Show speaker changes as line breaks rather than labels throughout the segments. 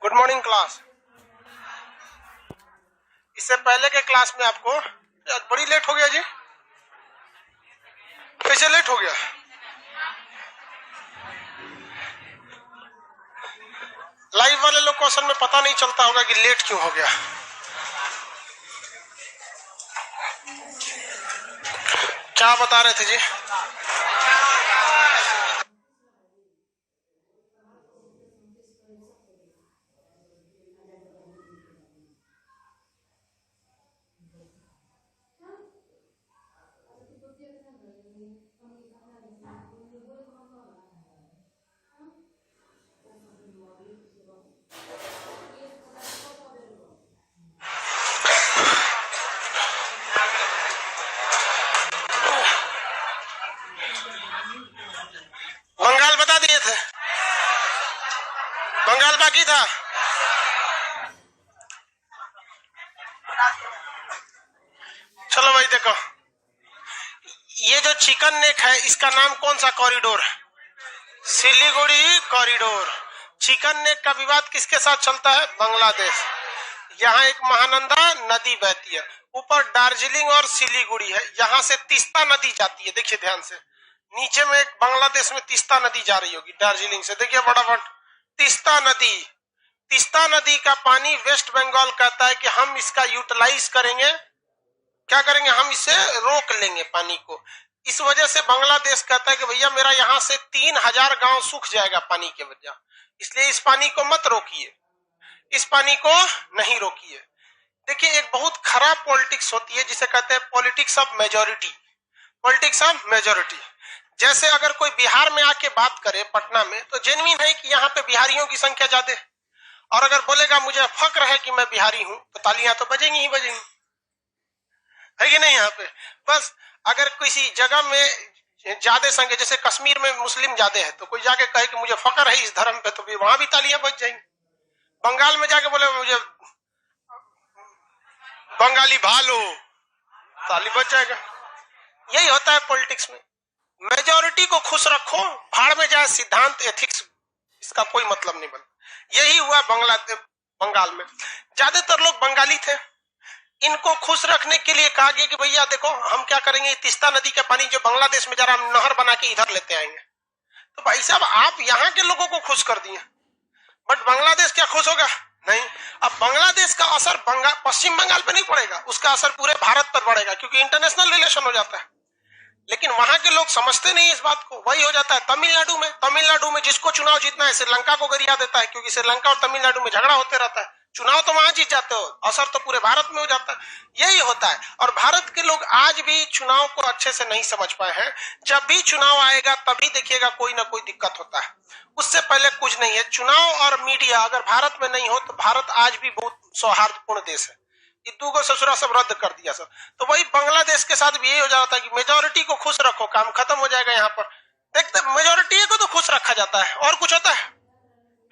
Good morning class. इससे पहले के क्लास में आपको बड़ी लेट हो गया जी। कैसे लेट हो गया? लाइव वाले लोग को असल में पता नहीं चलता होगा कि लेट क्यों हो गया। क्या बता रहे थे जी? बंगाल बता दिए थे, बंगाल बाकी था। चलो भाई देखो, ये जो चिकन नेक है इसका नाम कौन सा कॉरिडोर है? सिलीगुड़ी कॉरिडोर। चिकन नेक का विवाद किसके साथ चलता है? बांग्लादेश। यहाँ एक महानंदा नदी बहती है, ऊपर दार्जिलिंग और सिलीगुड़ी है, यहाँ से तीस्ता नदी जाती है। देखिए ध्यान से, नीचे में एक बांग्लादेश में तीस्ता नदी जा रही होगी दार्जिलिंग से। देखिए फटाफट, तीस्ता नदी। तीस्ता नदी का पानी वेस्ट बंगाल कहता है कि हम इसका यूटिलाइज करेंगे। क्या करेंगे? हम इसे रोक लेंगे पानी को। इस वजह से बांग्लादेश कहता है कि भैया मेरा यहाँ से 3000 गांव सूख जाएगा पानी के वजह, इसलिए इस पानी को मत रोकिए, इस पानी को नहीं रोकिए। देखिए एक बहुत खराब पॉलिटिक्स होती है जिसे कहते हैं politics of majority. Politics of majority. जैसे अगर कोई बिहार में आके बात करे पटना में, तो जेन्युइन है कि यहाँ पे बिहारियों की संख्या ज्यादा है, और अगर बोलेगा मुझे फक्र है कि मैं बिहारी हूं, तो तालियां तो बजेंगी ही बजेंगी, है कि नहीं? यहाँ पे बस अगर किसी जगह में ज्यादा संख्या, जैसे कश्मीर में मुस्लिम ज्यादा है, तो कोई जाके कहे कि मुझे फक्र है इस धर्म पे, तो भी वहां भी तालियां बज जाएंगी। बंगाल में जाके बोले मुझे बंगाली भालो, ताली बज जाएगा। यही होता है पॉलिटिक्स में। मेजॉरिटी को खुश रखो, भाड़ में जाए सिद्धांत, एथिक्स, इसका कोई मतलब नहीं बना। यही हुआ बंगाल में। ज्यादातर लोग बंगाली थे, इनको खुश रखने के लिए कहा गया कि भैया देखो हम क्या करेंगे, तीस्ता नदी का पानी जो बांग्लादेश में जा रहा है, हम नहर बना के इधर लेते आएंगे। तो भाई साहब आप यहाँ के लोगों को खुश कर दिए, बट बांग्लादेश क्या खुश होगा? नहीं। अब बांग्लादेश का असर पश्चिम बंगाल पे नहीं पड़ेगा, उसका असर पूरे भारत पर पड़ेगा, क्योंकि इंटरनेशनल रिलेशन हो जाता है। लेकिन वहां के लोग समझते नहीं इस बात को। वही हो जाता है तमिलनाडु में जिसको चुनाव जीतना है श्रीलंका को गरिया देता है, क्योंकि श्रीलंका और तमिलनाडु में झगड़ा होते रहता है। चुनाव तो वहां जीत जाते हो, असर तो पूरे भारत में हो जाता है। यही होता है। और भारत के लोग आज भी चुनाव को अच्छे से नहीं समझ पाए हैं। जब भी चुनाव आएगा तभी देखिएगा कोई ना कोई दिक्कत होता है, उससे पहले कुछ नहीं है। चुनाव और मीडिया अगर भारत में नहीं हो तो भारत आज भी बहुत सौहार्दपूर्ण देश है। इतू को ससुरा सब रद्द कर दिया सब। तो वही बांग्लादेश के साथ भी यही हो जाता है कि मेजोरिटी को खुश रखो, काम खत्म हो जाएगा। यहाँ पर देखते मेजोरिटी को तो खुश रखा जाता है, और कुछ होता है?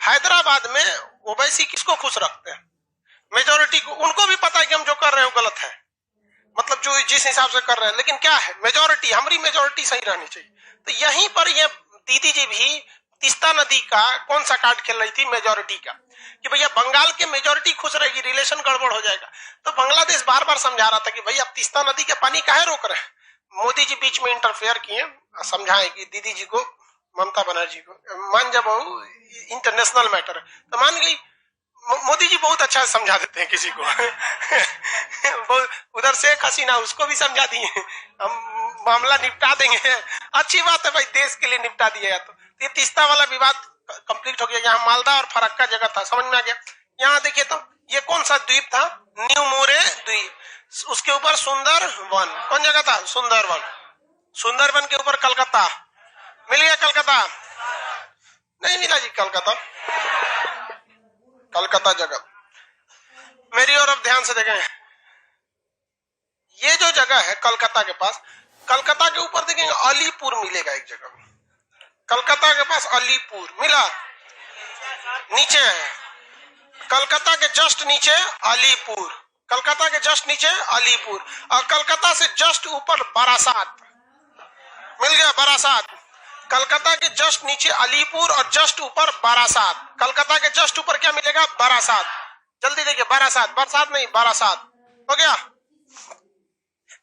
हैदराबाद में ओवैसी किसको खुश रखते हैं? मेजोरिटी को। उनको भी पता है कि हम जो कर रहे हैं वो गलत है, मतलब जो जिस हिसाब से कर रहे हैं, लेकिन क्या है, मेजोरिटी, हमारी मेजोरिटी सही रहनी चाहिए। तो यहीं पर ये दीदी जी भी तीस्ता नदी का कौन सा कार्ड खेल रही थी? मेजोरिटी का, कि भैया बंगाल के मेजोरिटी खुश रहेगी, रिलेशन गड़बड़ हो जाएगा। तो बांग्लादेश बार बार समझा रहा था कि भैया आप तीस्ता नदी के पानी काहे रोक रहे हैं? मोदी जी बीच में इंटरफेयर किए, समझाए कि दीदी जी को, ममता बनर्जी को, मान जब इंटरनेशनल मैटर है तो मान गई। मोदी जी बहुत अच्छा समझा देते हैं किसी को। उधर शेख हसीना, उसको भी समझा दिए, हम मामला निपटा देंगे। अच्छी बात है भाई, देश के लिए निपटा दिया। तो ये तीस्ता वाला विवाद कंप्लीट हो गया। यहाँ मालदा और फरक्का जगह था, समझ में आ गया। यहाँ देखिए तो ये कौन सा द्वीप था? न्यू मोरे द्वीप। उसके ऊपर सुंदरवन, कौन जगह था? सुंदरवन। सुंदरवन के ऊपर कलकत्ता। मिल गया कलकत्ता? नहीं मिला जी कलकत्ता। कलकत्ता जगह मेरी ओर अब ध्यान से देखें। ये जो जगह है कलकत्ता के पास, कलकत्ता के ऊपर देखेंगे अलीपुर मिलेगा एक जगह। कलकत्ता के पास अलीपुर मिला, नीचे है कलकत्ता के जस्ट नीचे अलीपुर, कलकत्ता के जस्ट नीचे अलीपुर, और कलकत्ता से जस्ट ऊपर बारासात। मिल गया बारासात। कलकत्ता के जस्ट नीचे अलीपुर और जस्ट ऊपर बारासात। कलकत्ता के जस्ट ऊपर क्या मिलेगा? बारासात। जल्दी देखिए, बारासात, बरसात नहीं, बारासात हो गया।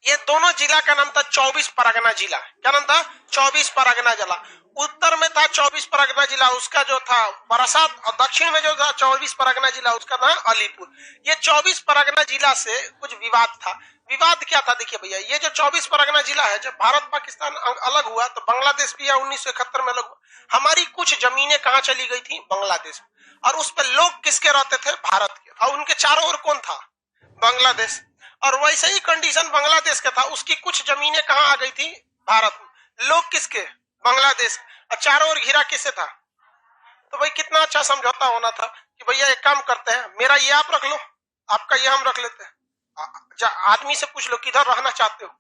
ये दोनों जिला का नाम था 24 परगना जिला। क्या नाम था? 24 परगना जिला। उत्तर में था 24 परगना जिला, उसका जो था बारासात, और दक्षिण में जो था 24 परगना जिला, उसका था अलीपुर। ये 24 परगना जिला से कुछ विवाद था। विवाद क्या था? देखिए भैया, ये जो 24 परगना जिला है, जब भारत पाकिस्तान अलग हुआ तो बांग्लादेश भी 1971 में अलग हुआ। हमारी कुछ जमीनें कहाँ चली गई थी? बांग्लादेश। और उस पर लोग किसके रहते थे? भारत के। और उनके चारों ओर कौन था? बांग्लादेश। और वैसे ही कंडीशन बांग्लादेश का था, उसकी कुछ जमीनें कहाँ आ गई थी? भारत में। लोग किसके? बांग्लादेश। और चारों ओर घिरा किससे था? तो भाई कितना अच्छा समझौता होना था कि भैया एक काम करते हैं, मेरा ये आप रख लो, आपका ये हम रख लेते हैं। आदमी से पूछ लो किधर रहना चाहते हो,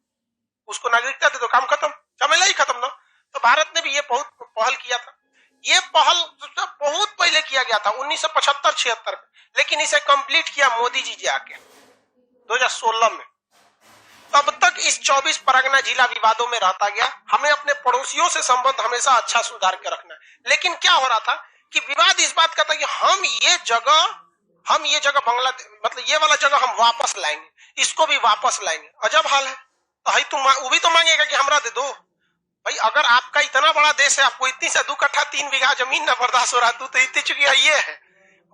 उसको नागरिकता दे दो, काम खत्म, झमेला ही खत्म ना। तो भारत ने भी ये बहुत पहल किया था। ये पहल बहुत पहले किया गया था 1975-76 में, लेकिन इसे कंप्लीट किया मोदी जी आके 2016 में। तब तक इस 24 परगना जिला विवादों में रहता गया। हमें अपने पड़ोसियों से संबंध हमेशा अच्छा सुधार के रखना है। लेकिन क्या हो रहा था कि विवाद इस बात का था कि हम ये जगह बांग्लादेश, मतलब ये वाला जगह हम वापस लाएंगे, इसको भी वापस लाएंगे। अजब हाल है। तो भाई तुम वो भी तो मांगेगा कि हमरा दे दो। भाई अगर आपका इतना बड़ा देश है, आपको इतनी से 2 कट्ठा 3 बीघा जमीन न बर्दाश्त हो रहा, तो इतनी चुकी ये है।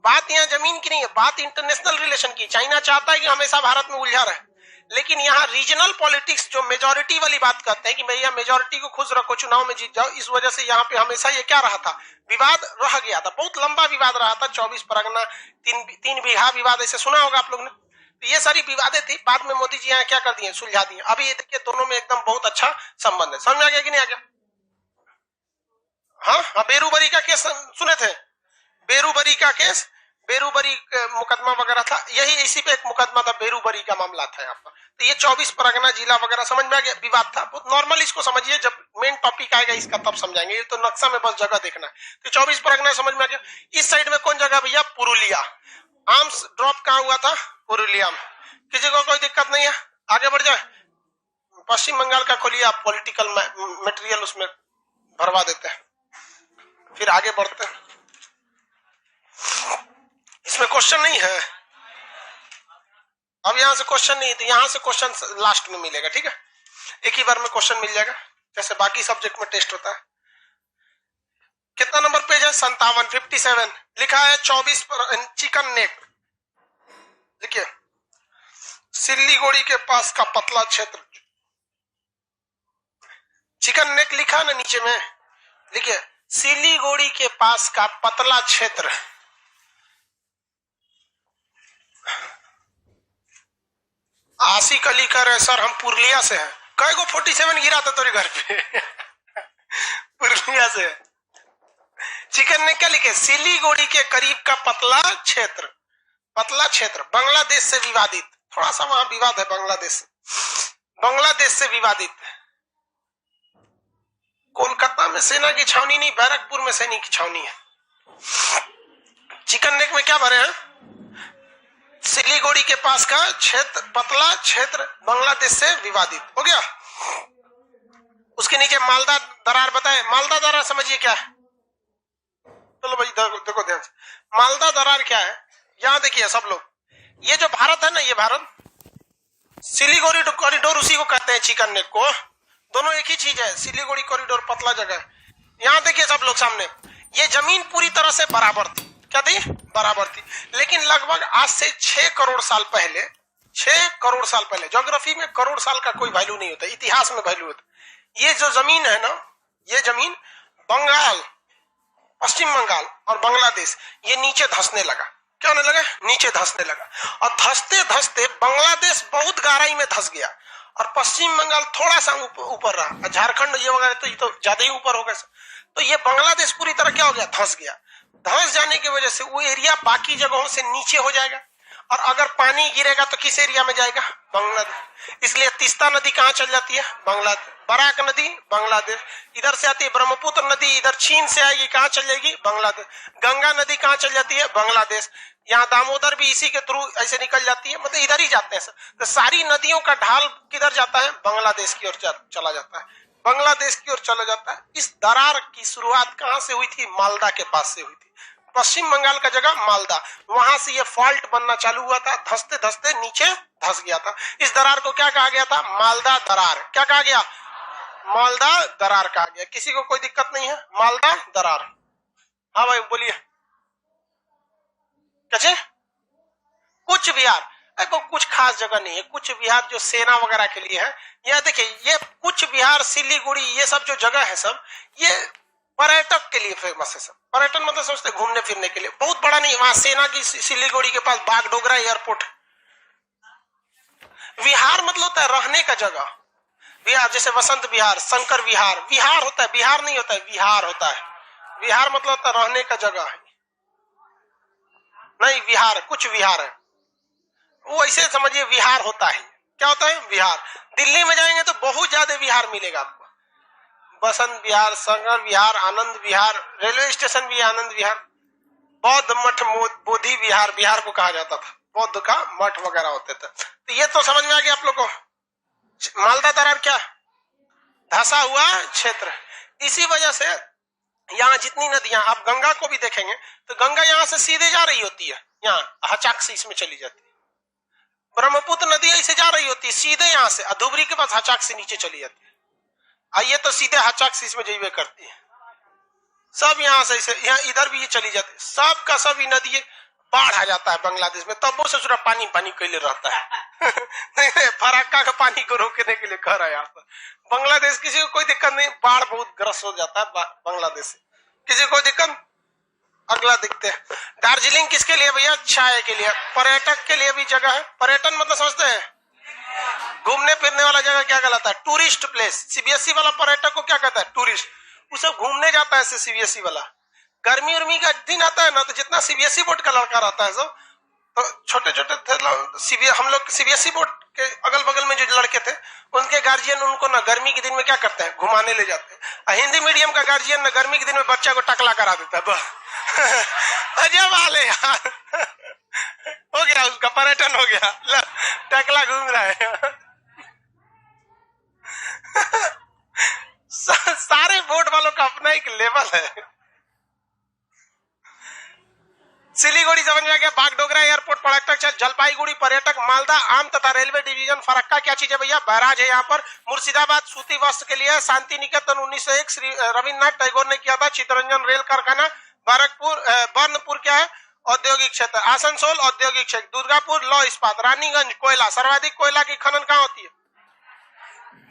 बात यहाँ जमीन की नहीं है, बात इंटरनेशनल रिलेशन की। चाइना चाहता है कि हमेशा भारत में उलझा रहे, लेकिन यहाँ रीजनल पॉलिटिक्स जो मेजॉरिटी वाली बात करते हैं कि भैया मेजॉरिटी को खुश रखो, चुनाव में जीत जाओ, इस वजह से यहाँ पे हमेशा ये क्या रहा था? विवाद रह गया था। बहुत लंबा विवाद रहा था। 24 परगना, 3 बीघा विवाद, ऐसे सुना होगा आप लोग ने। तो ये सारी विवादें थी। बाद में मोदी जी यहाँ क्या कर दिए? सुलझा दिए। अभी ये देखिए दोनों में एकदम बहुत अच्छा संबंध है। समझ में आ गया कि नहीं आ गया? हाँ, बेरूबरी का केस सुने थे? बेरूबरी का केस, बेरूबरी मुकदमा वगैरह था, यही इसी पे एक मुकदमा था, बेरूबरी का मामला था यहाँ पर। तो ये 24 परगना जिला वगैरह समझ में आ गया। विवाद था बहुत नॉर्मल, इसको समझिए, जब मेन टॉपिक आएगा इसका तब समझाएंगे। ये तो नक्शा में बस जगह देखना है। तो 24 परगना समझ में आ गया। इस साइड में कौन जगह भैया? पुरुलिया। आर्म्स ड्रॉप कहाँ हुआ था? पुरुलिया में। किसी को कोई दिक्कत नहीं है? आगे बढ़ जाए। पश्चिम बंगाल का खोलिए आप, पॉलिटिकल मटेरियल उसमें भरवा देते हैं, फिर आगे बढ़ते हैं। इसमें क्वेश्चन नहीं है, अब यहां से क्वेश्चन नहीं, तो यहां से क्वेश्चन लास्ट में मिलेगा। ठीक है, एक ही बार में क्वेश्चन मिल जाएगा, जैसे बाकी सब्जेक्ट में टेस्ट होता है। कितना नंबर पेज है? 57, 57 लिखा है। 24 पर चिकन नेक। देखिए, सिल्लीगुड़ी के पास का पतला क्षेत्र, चिकन नेक लिखा ना नीचे में, देखिए सिल्लीगुड़ी के पास का पतला क्षेत्र। आशिक अली कह रहे सर हम पुरुलिया से हैं। कई को 47 गिरा था तेरे घर पे पुरुलिया से। चिकन ने क्या लिखे? सिलीगुड़ी के करीब का पतला क्षेत्र। पतला क्षेत्र बांग्लादेश से विवादित, थोड़ा सा वहां विवाद है बांग्लादेश से विवादित। कोलकाता में सेना की छावनी नहीं, बैरकपुर में सैनिक की छावनी है। चिकन नेक में क्या भरे हैं? सिलीगुड़ी के पास का क्षेत्र, पतला क्षेत्र, बांग्लादेश से विवादित। हो गया। उसके नीचे मालदा दरार बताए। मालदा दरार समझिए क्या है? चलो भाई देखो ध्यान से, मालदा दरार क्या है? यहां देखिए सब लोग, ये जो भारत है ना, ये भारत, सिलीगुड़ी कॉरिडोर उसी को कहते हैं, चिकन नेक को। दोनों एक ही चीज है, सिलीगुड़ी कॉरिडोर पतला जगह है। यहां देखिए सब लोग सामने, ये जमीन पूरी तरह से बराबर थी। क्या थी? बराबर थी। लेकिन लगभग आज से 6 करोड़ साल पहले, 6 करोड़ साल पहले, ज्योग्राफी में करोड़ साल का कोई वैल्यू नहीं होता, इतिहास में वैल्यू होता। ये जो जमीन है ना, ये जमीन बंगाल, पश्चिम बंगाल और बांग्लादेश, ये नीचे धंसने लगा। क्या होने लगा? नीचे धंसने लगा। और धंसते धंसते बांग्लादेश बहुत गहराई में धंस गया और पश्चिम बंगाल थोड़ा सा ऊपर रहा। झारखंड ये वगैरह तो ये तो ज्यादा ही ऊपर हो गया। तो ये बांग्लादेश पूरी तरह क्या हो गया? धंस गया। धंस जाने की वजह से वो एरिया बाकी जगहों से नीचे हो जाएगा, और अगर पानी गिरेगा तो किस एरिया में जाएगा? बांग्लादेश। इसलिए तीस्ता नदी कहाँ चल जाती है? बांग्लादेश। बराक नदी बांग्लादेश, इधर से आती है ब्रह्मपुत्र नदी, इधर चीन से आएगी, कहाँ चल जाएगी? बांग्लादेश। गंगा नदी कहाँ चल जाती है? बांग्लादेश। यहाँ दामोदर भी इसी के थ्रू ऐसे निकल जाती है, मतलब इधर ही जाते हैं। तो सारी नदियों का ढाल किधर जाता है? बांग्लादेश की ओर चला जाता है। बांग्लादेश की ओर चला जाता है। इस दरार की शुरुआत कहां से हुई थी? मालदा के पास से हुई थी। पश्चिम बंगाल का जगह मालदा, वहां से ये फॉल्ट बनना चालू हुआ था, धंसते धंसते नीचे धंस गया था। इस दरार को क्या कहा गया था? मालदा दरार। क्या कहा गया? मालदा दरार कहा गया। किसी को कोई दिक्कत नहीं है? मालदा दरार। हाँ भाई बोलिए। कैसे? कुछ बिहार को कुछ खास जगह नहीं है। कुछ बिहार जो सेना वगैरह के लिए है। यह देखिए, ये कुछ बिहार, सिलीगुड़ी, ये सब जो जगह है सब, ये पर्यटक के लिए फेमस है सब। पर्यटन मतलब समझते घूमने फिरने के लिए, बहुत बड़ा नहीं। वहां सेना की सिलीगुड़ी के पास बागडोगरा एयरपोर्ट। विहार मतलब होता है रहने का जगह। विहार जैसे वसंत विहार, शंकर विहार, विहार होता है, बिहार नहीं होता है, विहार होता है। विहार मतलब होता है रहने का जगह है। नहीं, विहार कुछ विहार है, वो ऐसे समझिए विहार होता है। क्या होता है? विहार। दिल्ली में जाएंगे तो बहुत ज्यादा विहार मिलेगा आपको। बसंत विहार, शंकर विहार, आनंद विहार, रेलवे स्टेशन भी आनंद विहार, बौद्ध मठ, बोधि विहार, बिहार को कहा जाता था, बौद्ध का मठ वगैरह होते थे। तो ये तो समझ में आ गया आप लोग को। मालदा दरार क्या? धसा हुआ क्षेत्र। इसी वजह से यहाँ जितनी नदियां, आप गंगा को भी देखेंगे तो गंगा यहाँ से सीधे जा रही होती है, यहाँ हचाक्सी इसमें चली जाती है। ब्रह्मपुत्र नदी ऐसे जा रही होती है सीधे यहाँ से, अधुबरी के पास हचाक्सी नीचे चली जाती है। आइए तो सीधे हचाक्सी इसमें जइबे करती है। सब यहाँ से ऐसे, यहाँ इधर भी ये चली जाती है। सब का सब नदी बाढ़ आ जाता है बांग्लादेश में, तब वो से पूरा पानी पानी कैले रहता है। नहीं, फराक्का का पानी को रोकने के लिए कह रहा है यहाँ पर। बांग्लादेश किसी को कोई दिक्कत नहीं, बाढ़ बहुत ग्रस्त हो जाता है बांग्लादेश से, किसी को दिक्कत। अगला देखते हैं। दार्जिलिंग किसके लिए भैया? चाय के लिए। पर्यटक के लिए भी जगह है। पर्यटन मतलब समझते हैं घूमने फिरने वाला जगह। क्या कहलाता है? Tourist place. सीबीएसई वाला पर्यटक को क्या कहता है? टूरिस्ट। उसे घूमने जाता है ऐसे सीबीएसई वाला। गर्मी उर्मी का दिन आता है ना, तो जितना सीबीएसई बोर्ड का लड़का रहता है सब, तो छोटे छोटे थे हम लोग सीबीएसई बोर्ड के अगल बगल में जो लड़के थे, उनके गार्जियन उनको ना गर्मी के दिन में क्या करते हैं? घुमाने ले जाते हैं। हिंदी मीडियम का गार्जियन ना गर्मी के दिन में बच्चा को टकला करा देता है। अजब वाले यार। हो गया उसका पर्यटन हो गया, टकला घूम रहा है। सारे बोर्ड वालों का अपना एक लेवल है। सिलीगुड़ी समझ में आ गया। बागडोगरा एयरपोर्ट पर्यटक, जलपाईगुड़ी पर्यटक, मालदा आम तथा रेलवे डिवीजन। फरक्का क्या चीज है भैया? बैराज है यहाँ पर। मुर्शिदाबाद सूती वस्त्र के लिए। शांति निकेतन 1901 श्री रविन्द्रनाथ टैगोर ने किया था। चित्तरंजन रेल कारखाना। बर्नपुर क्या है? औद्योगिक क्षेत्र। आसनसोल औद्योगिक क्षेत्र। दुर्गापुर लौह इस्पात। रानीगंज कोयला। सर्वाधिक कोयला की खनन कहाँ होती है?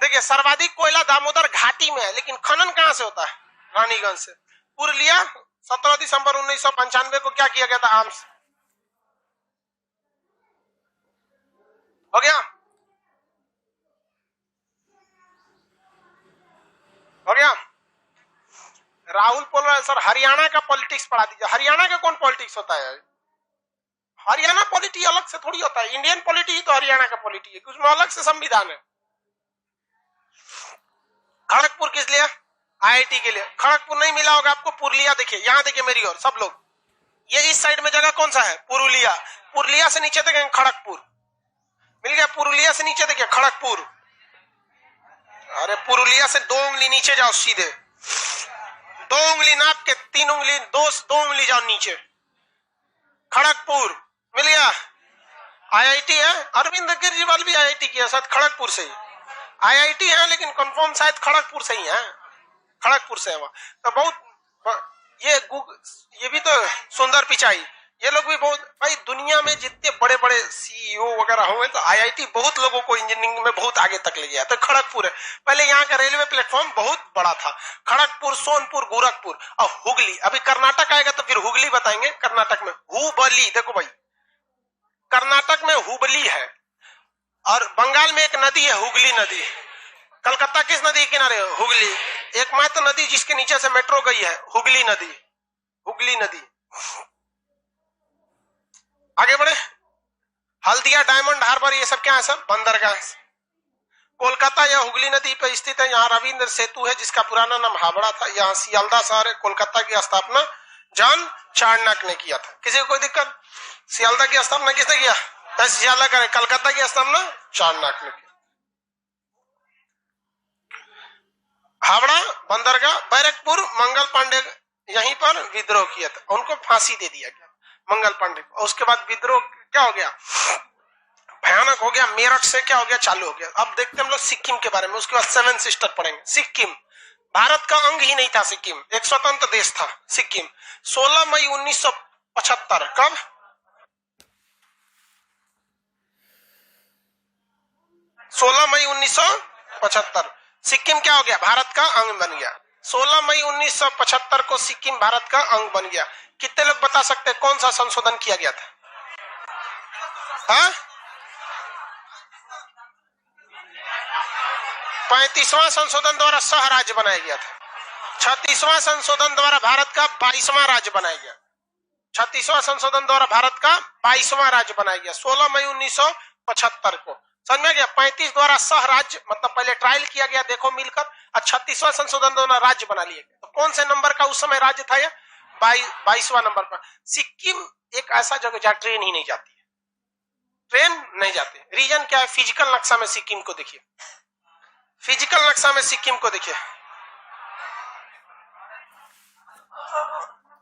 देखिए, सर्वाधिक कोयला दामोदर घाटी में है, लेकिन खनन कहां से होता है? रानीगंज से। पुरलिया 17 दिसंबर 1995 को क्या किया गया था? आर्म्स हो गया, हो गया। राहुल बोल रहा है सर हरियाणा का पॉलिटिक्स पढ़ा दीजिए। हरियाणा का कौन पॉलिटिक्स होता है? हरियाणा पॉलिटी अलग से थोड़ी होता है। इंडियन पॉलिटी ही तो हरियाणा का पॉलिटी है, उसमें अलग से संविधान है। खड़गपुर किस लिए? आईआईटी के लिए। खड़गपुर नहीं मिला होगा आपको। पुरुलिया देखिए, यहाँ देखिए मेरी ओर सब लोग, ये इस साइड में जगह कौन सा है? पुरुलिया। पुरुलिया से नीचे देखेंगे खड़गपुर, मिल गया। पुरुलिया से नीचे देखिए खड़गपुर। अरे पुरुलिया से 2 उंगली नीचे जाओ सीधे, 2 उंगली नाप के 3 उंगली 2 उंगली जाओ नीचे, खड़गपुर मिल गया। आईआईटी है, अरविंद केजरीवाल भी आईआईटी किया शायद खड़गपुर से ही। आईआईटी है लेकिन कंफर्म शायद खड़गपुर से ही है, खड़गपुर से है वहां। तो बहुत ये भी तो सुंदर पिचाई, ये लोग भी बहुत। भाई दुनिया में जितने बड़े बड़े सीईओ वगैरह हुए तो आईआईटी बहुत लोगों को इंजीनियरिंग में बहुत आगे तक ले गया। तो खड़गपुर है। पहले यहाँ का रेलवे प्लेटफॉर्म बहुत बड़ा था। खड़गपुर, सोनपुर, गोरखपुर और हुगली। अभी कर्नाटक आएगा तो फिर हुगली बताएंगे। कर्नाटक में हुबली, देखो भाई कर्नाटक में हुबली है, और बंगाल में एक नदी है हुगली नदी। कलकत्ता किस नदी के किनारे? हुगली। एकमात्र नदी जिसके नीचे से मेट्रो गई है हुगली नदी, हुगली नदी। आगे बढ़े। हल्दिया, डायमंड हार्बर, ये सब क्या है? सब बंदरगाह। कोलकाता या हुगली नदी पर स्थित है। यहाँ रविंद्र सेतु है जिसका पुराना नाम हावड़ा था। यहाँ सियालदा शहर है। कोलकाता की स्थापना जॉन चाणक्य ने किया था। किसी को कोई दिक्कत? सियालदा की स्थापना किसने किया? सियालदा करे। कलकत्ता की स्थापना चाणक्य ने किया। हावड़ा, बंदरगाह, बैरकपुर, मंगल पांडे यहीं पर विद्रोह किया था, उनको फांसी दे दिया गया मंगल पांडे को। उसके बाद विद्रोह क्या हो गया, भयानक हो गया। मेरठ से क्या हो गया, चालू हो गया। अब देखते हैं हम लोग सिक्किम के बारे में, उसके बाद 7 सिस्टर पढ़ेंगे। सिक्किम भारत का अंग ही नहीं था, सिक्किम एक स्वतंत्र देश था। सिक्किम 16 मई 1975, कब, 16 मई 1975 सिक्किम क्या हो गया, भारत का अंग बन गया। 16 मई 1975 को सिक्किम भारत का अंग बन गया। कितने लोग बता सकते हैं कौन सा संशोधन किया गया था? हाँ, 35वां संशोधन द्वारा सह राज्य बनाया गया था। 36वां संशोधन द्वारा भारत का 22वां राज्य बनाया गया। 36वां संशोधन द्वारा भारत का 22वां राज्य बनाया गया 16 मई 1975 को। समझ में गया? 35 द्वारा सह राज्य, मतलब पहले ट्रायल किया गया, देखो मिलकर, और 36वां संशोधन द्वारा राज्य बना लिया गया। तो कौन से नंबर का उस समय राज्य था? 22वां नंबर का। सिक्किम एक ऐसा जगह जहां ट्रेन ही नहीं जाती है, ट्रेन नहीं जाती। रीजन क्या है? फिजिकल नक्शा में सिक्किम को देखिए, फिजिकल नक्शा में सिक्किम को देखिए,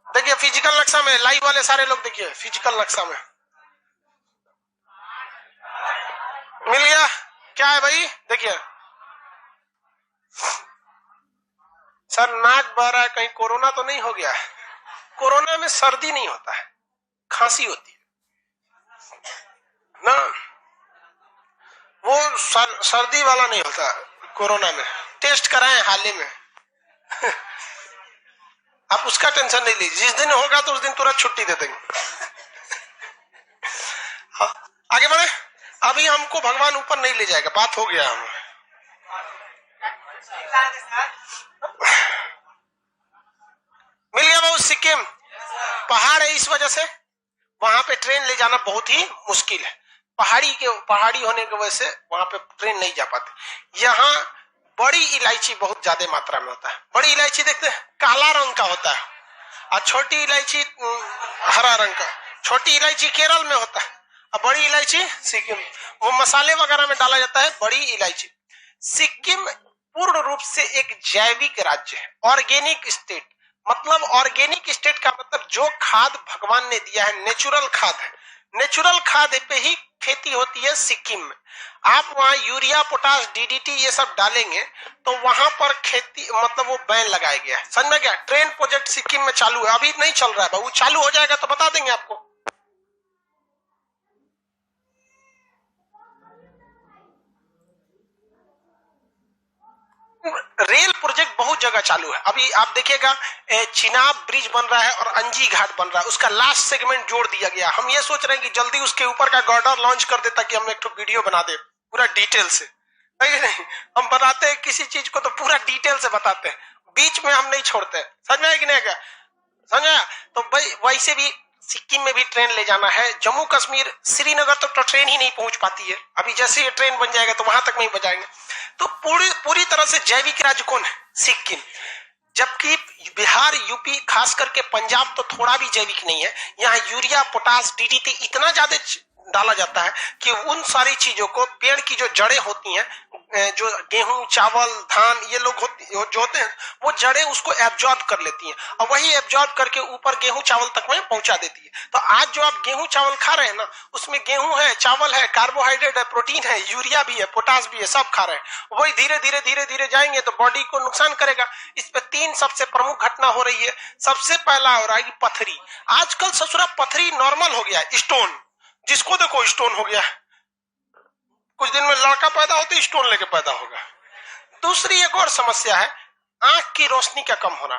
देखिए फिजिकल नक्शा में, लाइव वाले सारे लोग देखिए फिजिकल नक्शा में। मिल गया? क्या है भाई? देखिए सर, नाक बह रहा है, कहीं कोरोना तो नहीं हो गया है? कोरोना में सर्दी नहीं होता है, खांसी होती है ना, वो सर्दी वाला नहीं होता कोरोना में। टेस्ट कराएं हाल ही में आप उसका टेंशन नहीं लीजिए, जिस दिन होगा तो उस दिन तुरंत छुट्टी दे देंगे। आगे बढ़े। अभी हमको भगवान ऊपर नहीं ले जाएगा, बात हो गया। हम मिल गया बहुत। सिक्किम पहाड़ है, इस वजह से वहां पे ट्रेन ले जाना बहुत ही मुश्किल है। पहाड़ी होने की वजह से वहां पे ट्रेन नहीं जा पाती। यहाँ बड़ी इलायची बहुत ज्यादा मात्रा में होता है। बड़ी इलायची देखते हैं, काला रंग का होता है, और छोटी इलायची हरा रंग का। छोटी इलायची केरल में होता है, और बड़ी इलायची सिक्किम, वो मसाले वगैरह में डाला जाता है, बड़ी इलायची। सिक्किम पूर्ण रूप से एक जैविक राज्य है, ऑर्गेनिक स्टेट। मतलब ऑर्गेनिक स्टेट का मतलब जो खाद भगवान ने दिया है, नेचुरल खाद है, नेचुरल खाद पे ही खेती होती है सिक्किम में। आप वहां यूरिया, पोटास, डीडीटी ये सब डालेंगे तो वहां पर खेती, मतलब वो बैन लगाया गया है। समझ में गया? ट्रेन प्रोजेक्ट सिक्किम में चालू है, अभी नहीं चल रहा है, वो चालू हो जाएगा तो बता देंगे आपको। रेल प्रोजेक्ट बहुत जगह चालू है। अभी आप देखिएगा चिनाब ब्रिज बन रहा है और अंजी घाट बन रहा है, उसका लास्ट सेगमेंट जोड़ दिया गया। हम ये सोच रहे हैं कि जल्दी उसके ऊपर का गर्डर लॉन्च कर दे ताकि हम एक तो वीडियो बना दे पूरा डिटेल से। नहीं, हम बनाते हैं किसी चीज को तो पूरा डिटेल से बताते हैं, बीच में हम नहीं छोड़ते। समझ में आया कि नहीं आया? समझा? तो भाई वैसे भी सिक्किम में भी ट्रेन ले जाना है। जम्मू कश्मीर, श्रीनगर तक तो ट्रेन ही नहीं पहुंच पाती है। अभी जैसे ये ट्रेन बन जाएगा तो वहां तक नहीं बजाएंगे। तो पूरी तरह से जैविक राज्य कौन है? सिक्किम। जबकि बिहार, यूपी, खास करके पंजाब तो थोड़ा भी जैविक नहीं है। यहाँ यूरिया, पोटास, डीडीटी इतना ज्यादा डाला जाता है कि उन सारी चीजों को, पेड़ की जो जड़ें होती हैं, जो गेहूं, चावल, धान ये लोग जो होते हैं, वो जड़ें उसको एब्जॉर्ब कर लेती हैं और वही एब्जॉर्ब करके ऊपर गेहूं चावल तक में पहुंचा देती है। तो आज जो आप गेहूं चावल खा रहे हैं ना, उसमें गेहूं है, चावल है, कार्बोहाइड्रेट है, प्रोटीन है, यूरिया भी है, पोटास भी है, सब खा रहे हैं। वही धीरे धीरे जाएंगे तो बॉडी को नुकसान करेगा। इस पे 3 सबसे प्रमुख घटना हो रही है। सबसे पहला हो रहा है कि पथरी। आजकल ससुरा पथरी नॉर्मल हो गया है। स्टोन, जिसको देखो स्टोन हो गया, कुछ दिन में लड़का पैदा होते स्टोन लेके पैदा होगा। दूसरी एक और समस्या है, आंख की रोशनी का कम होना।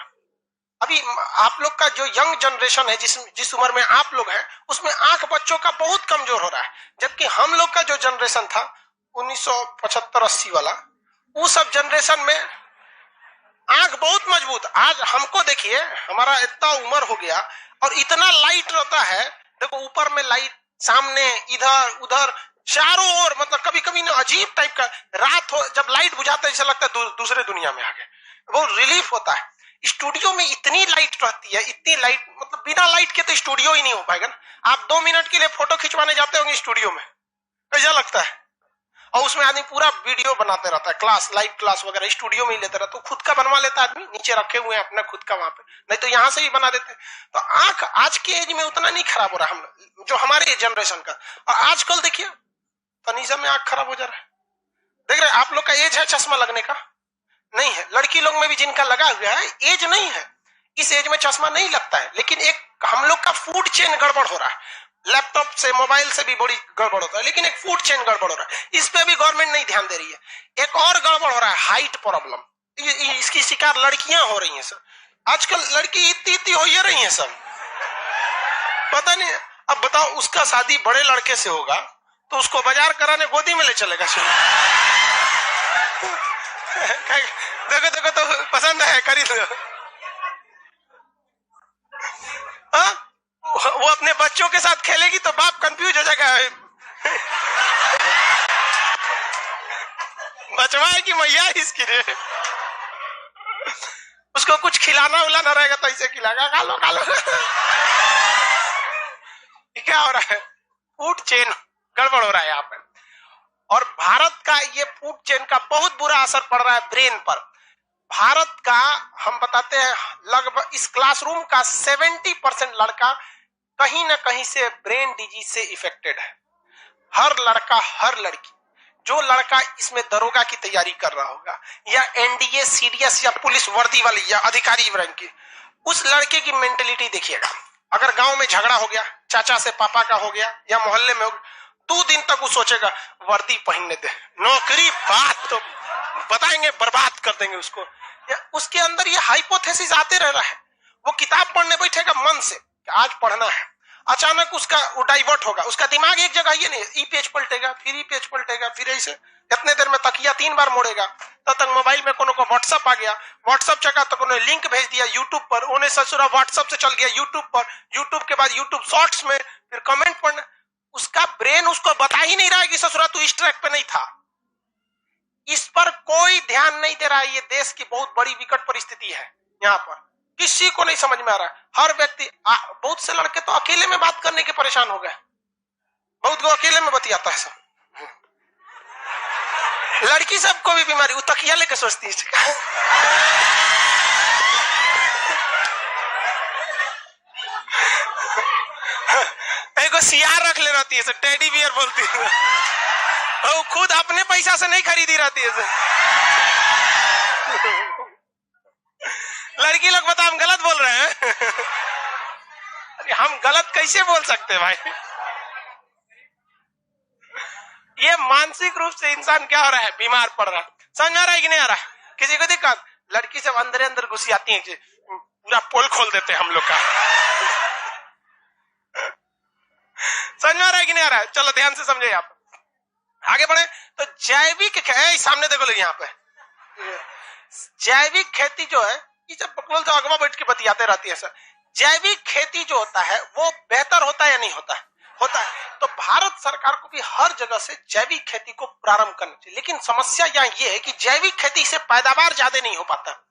अभी आप लोग का जो यंग जनरेशन है, जिस उम्र में आप लोग हैं, उसमें आंख बच्चों का बहुत कमजोर हो रहा है। जबकि हम लोग का जो जनरेशन था 1975-80 वाला, वो सब जनरेशन में आंख बहुत मजबूत। आज हमको देखिए, हमारा इतना उम्र हो गया और इतना लाइट रहता है। देखो ऊपर में लाइट, सामने, इधर उधर, चारों ओर, मतलब कभी कभी ना अजीब टाइप का, रात हो जब लाइट बुझाता है ऐसा लगता है दूसरे दुनिया में आ गए। बहुत रिलीफ होता है। स्टूडियो में इतनी लाइट रहती है, इतनी लाइट, मतलब बिना लाइट के तो स्टूडियो ही नहीं हो पाएगा ना। आप 2 मिनट के लिए फोटो खिंचवाने जाते होंगे स्टूडियो में, कैसा लगता है? और उसमें आदमी पूरा वीडियो बनाते रहता है, क्लास, लाइव क्लास वगैरह स्टूडियो में ही लेते रहता है। तो खुद का बनवा लेता है आदमी, नीचे रखे हुए हैं अपना खुद का वहां पे, नहीं तो यहाँ से ही बना देते। तो आंख आज के एज में उतना नहीं खराब हो रहा हम जो हमारे जनरेशन का। और आजकल देखिए तनीजा में आंख खराब हो जा रहा है। देख रहे आप लोग का एज है चश्मा लगने का? नहीं है। लड़की लोग में भी जिनका लगा हुआ है एज नहीं है, इस एज में चश्मा नहीं लगता है। लेकिन एक हम लोग का फूड चेन गड़बड़ हो रहा है, लैपटॉप से मोबाइल से भी बड़ी गड़बड़ होता है, लेकिन एक फूड चेन गड़बड़ हो रहा है, इस पे भी गवर्नमेंट नहीं ध्यान दे रही है। एक और गड़बड़ हो रहा है, हाइट प्रॉब्लम, इसकी शिकार लड़कियां हो रही हैं सर। आजकल लड़की इतनी हो ही रही हैं सब, पता नहीं। अब बताओ उसका शादी बड़े लड़के से होगा तो उसको बाजार कराने गोदी में ले चलेगा सर। देखो देखो तो पसंद है खरीद लो। वो अपने बच्चों के साथ खेलेगी तो बाप कंफ्यूज हो जाएगा, बचवाएगी मैया इसकी। उसको कुछ खिलाना उलाना रहेगा तो ऐसे खिलाएगा, खा लो खा लो। क्या हो रहा है? फूड चेन गड़बड़ हो रहा है यहाँ पे। और भारत का ये फूड चेन का बहुत बुरा असर पड़ रहा है ब्रेन पर। भारत का हम बताते हैं लगभग इस क्लासरूम का 70% लड़का कहीं ना कहीं से ब्रेन डिजीज से इफेक्टेड है। हर लड़का हर लड़की, जो लड़का इसमें दरोगा की तैयारी कर रहा होगा या एनडीए सीडीएस या पुलिस वर्दी वाली या अधिकारी रैंक की, उस लड़के की मेंटेलिटी देखिएगा। अगर गांव में झगड़ा हो गया, चाचा से पापा का हो गया या मोहल्ले में हो गया, 2 दिन तक वो सोचेगा वर्दी पहनने दे, नौकरी बात तो बताएंगे, बर्बाद कर देंगे उसको। या उसके अंदर ये हाइपोथेसिस आते रह रहा है। वो किताब पढ़ने बैठेगा मन से कि आज पढ़ना है, अचानक उसका वो डाइवर्ट होगा, उसका दिमाग एक जगह ये नहीं, ई पेज पलटेगा, फिर ई पेज पलटेगा, फिर ऐसे इतने देर में तकिया 3 बार मोड़ेगा। तब तक मोबाइल में कोनो को व्हाट्सएप आ गया, व्हाट्सएप चका तो कोनो लिंक भेज दिया यूट्यूब पर, उन्हें ससुरा व्हाट्सएप से चल गया यूट्यूब पर, यूट्यूब के बाद यूट्यूब शॉर्ट्स में, फिर कमेंट पढ़ना। उसका ब्रेन उसको बता ही नहीं रहा है कि ससुरा तू इस ट्रैक पे नहीं था। इस पर कोई ध्यान नहीं दे रहा है। ये देश की बहुत बड़ी विकट परिस्थिति है, यहाँ पर किसी को नहीं समझ में आ रहा है। हर व्यक्ति, बहुत से लड़के तो अकेले में बात करने के परेशान हो गए, बहुत को अकेले में बतियाता है सब। लड़की सबको भी बीमारी, वो तकिया लेके सोचती है। एगो सियार रख ले रहती है, टेडी बियर बोलती है, वो खुद अपने पैसा से नहीं खरीदी रहती है। लड़की लोग बता हम गलत बोल रहे हैं। अरे हम गलत कैसे बोल सकते हैं भाई? ये मानसिक रूप से इंसान क्या हो रहा है, बीमार पड़ रहा है। समझ में आ रहा है कि नहीं आ रहा? किसी को दिक्कत? लड़की सब अंदर अंदर घुसी आती है, पूरा पोल खोल देते हैं हम लोग का। समझ में आ रहा है कि नहीं आ रहा है? चलो ध्यान से समझे, आप आगे बढ़े। तो जैविक सामने देखो लोग, यहाँ पे जैविक खेती जो है, ये जब पकड़ तो अगवा बैठ के बतियाते रहती है सर। जैविक खेती जो होता है वो बेहतर होता है या नहीं होता है? होता है। तो भारत सरकार को भी हर जगह से जैविक खेती को प्रारंभ करना चाहिए। लेकिन समस्या यहाँ ये है कि जैविक खेती से पैदावार ज्यादा नहीं हो पाता,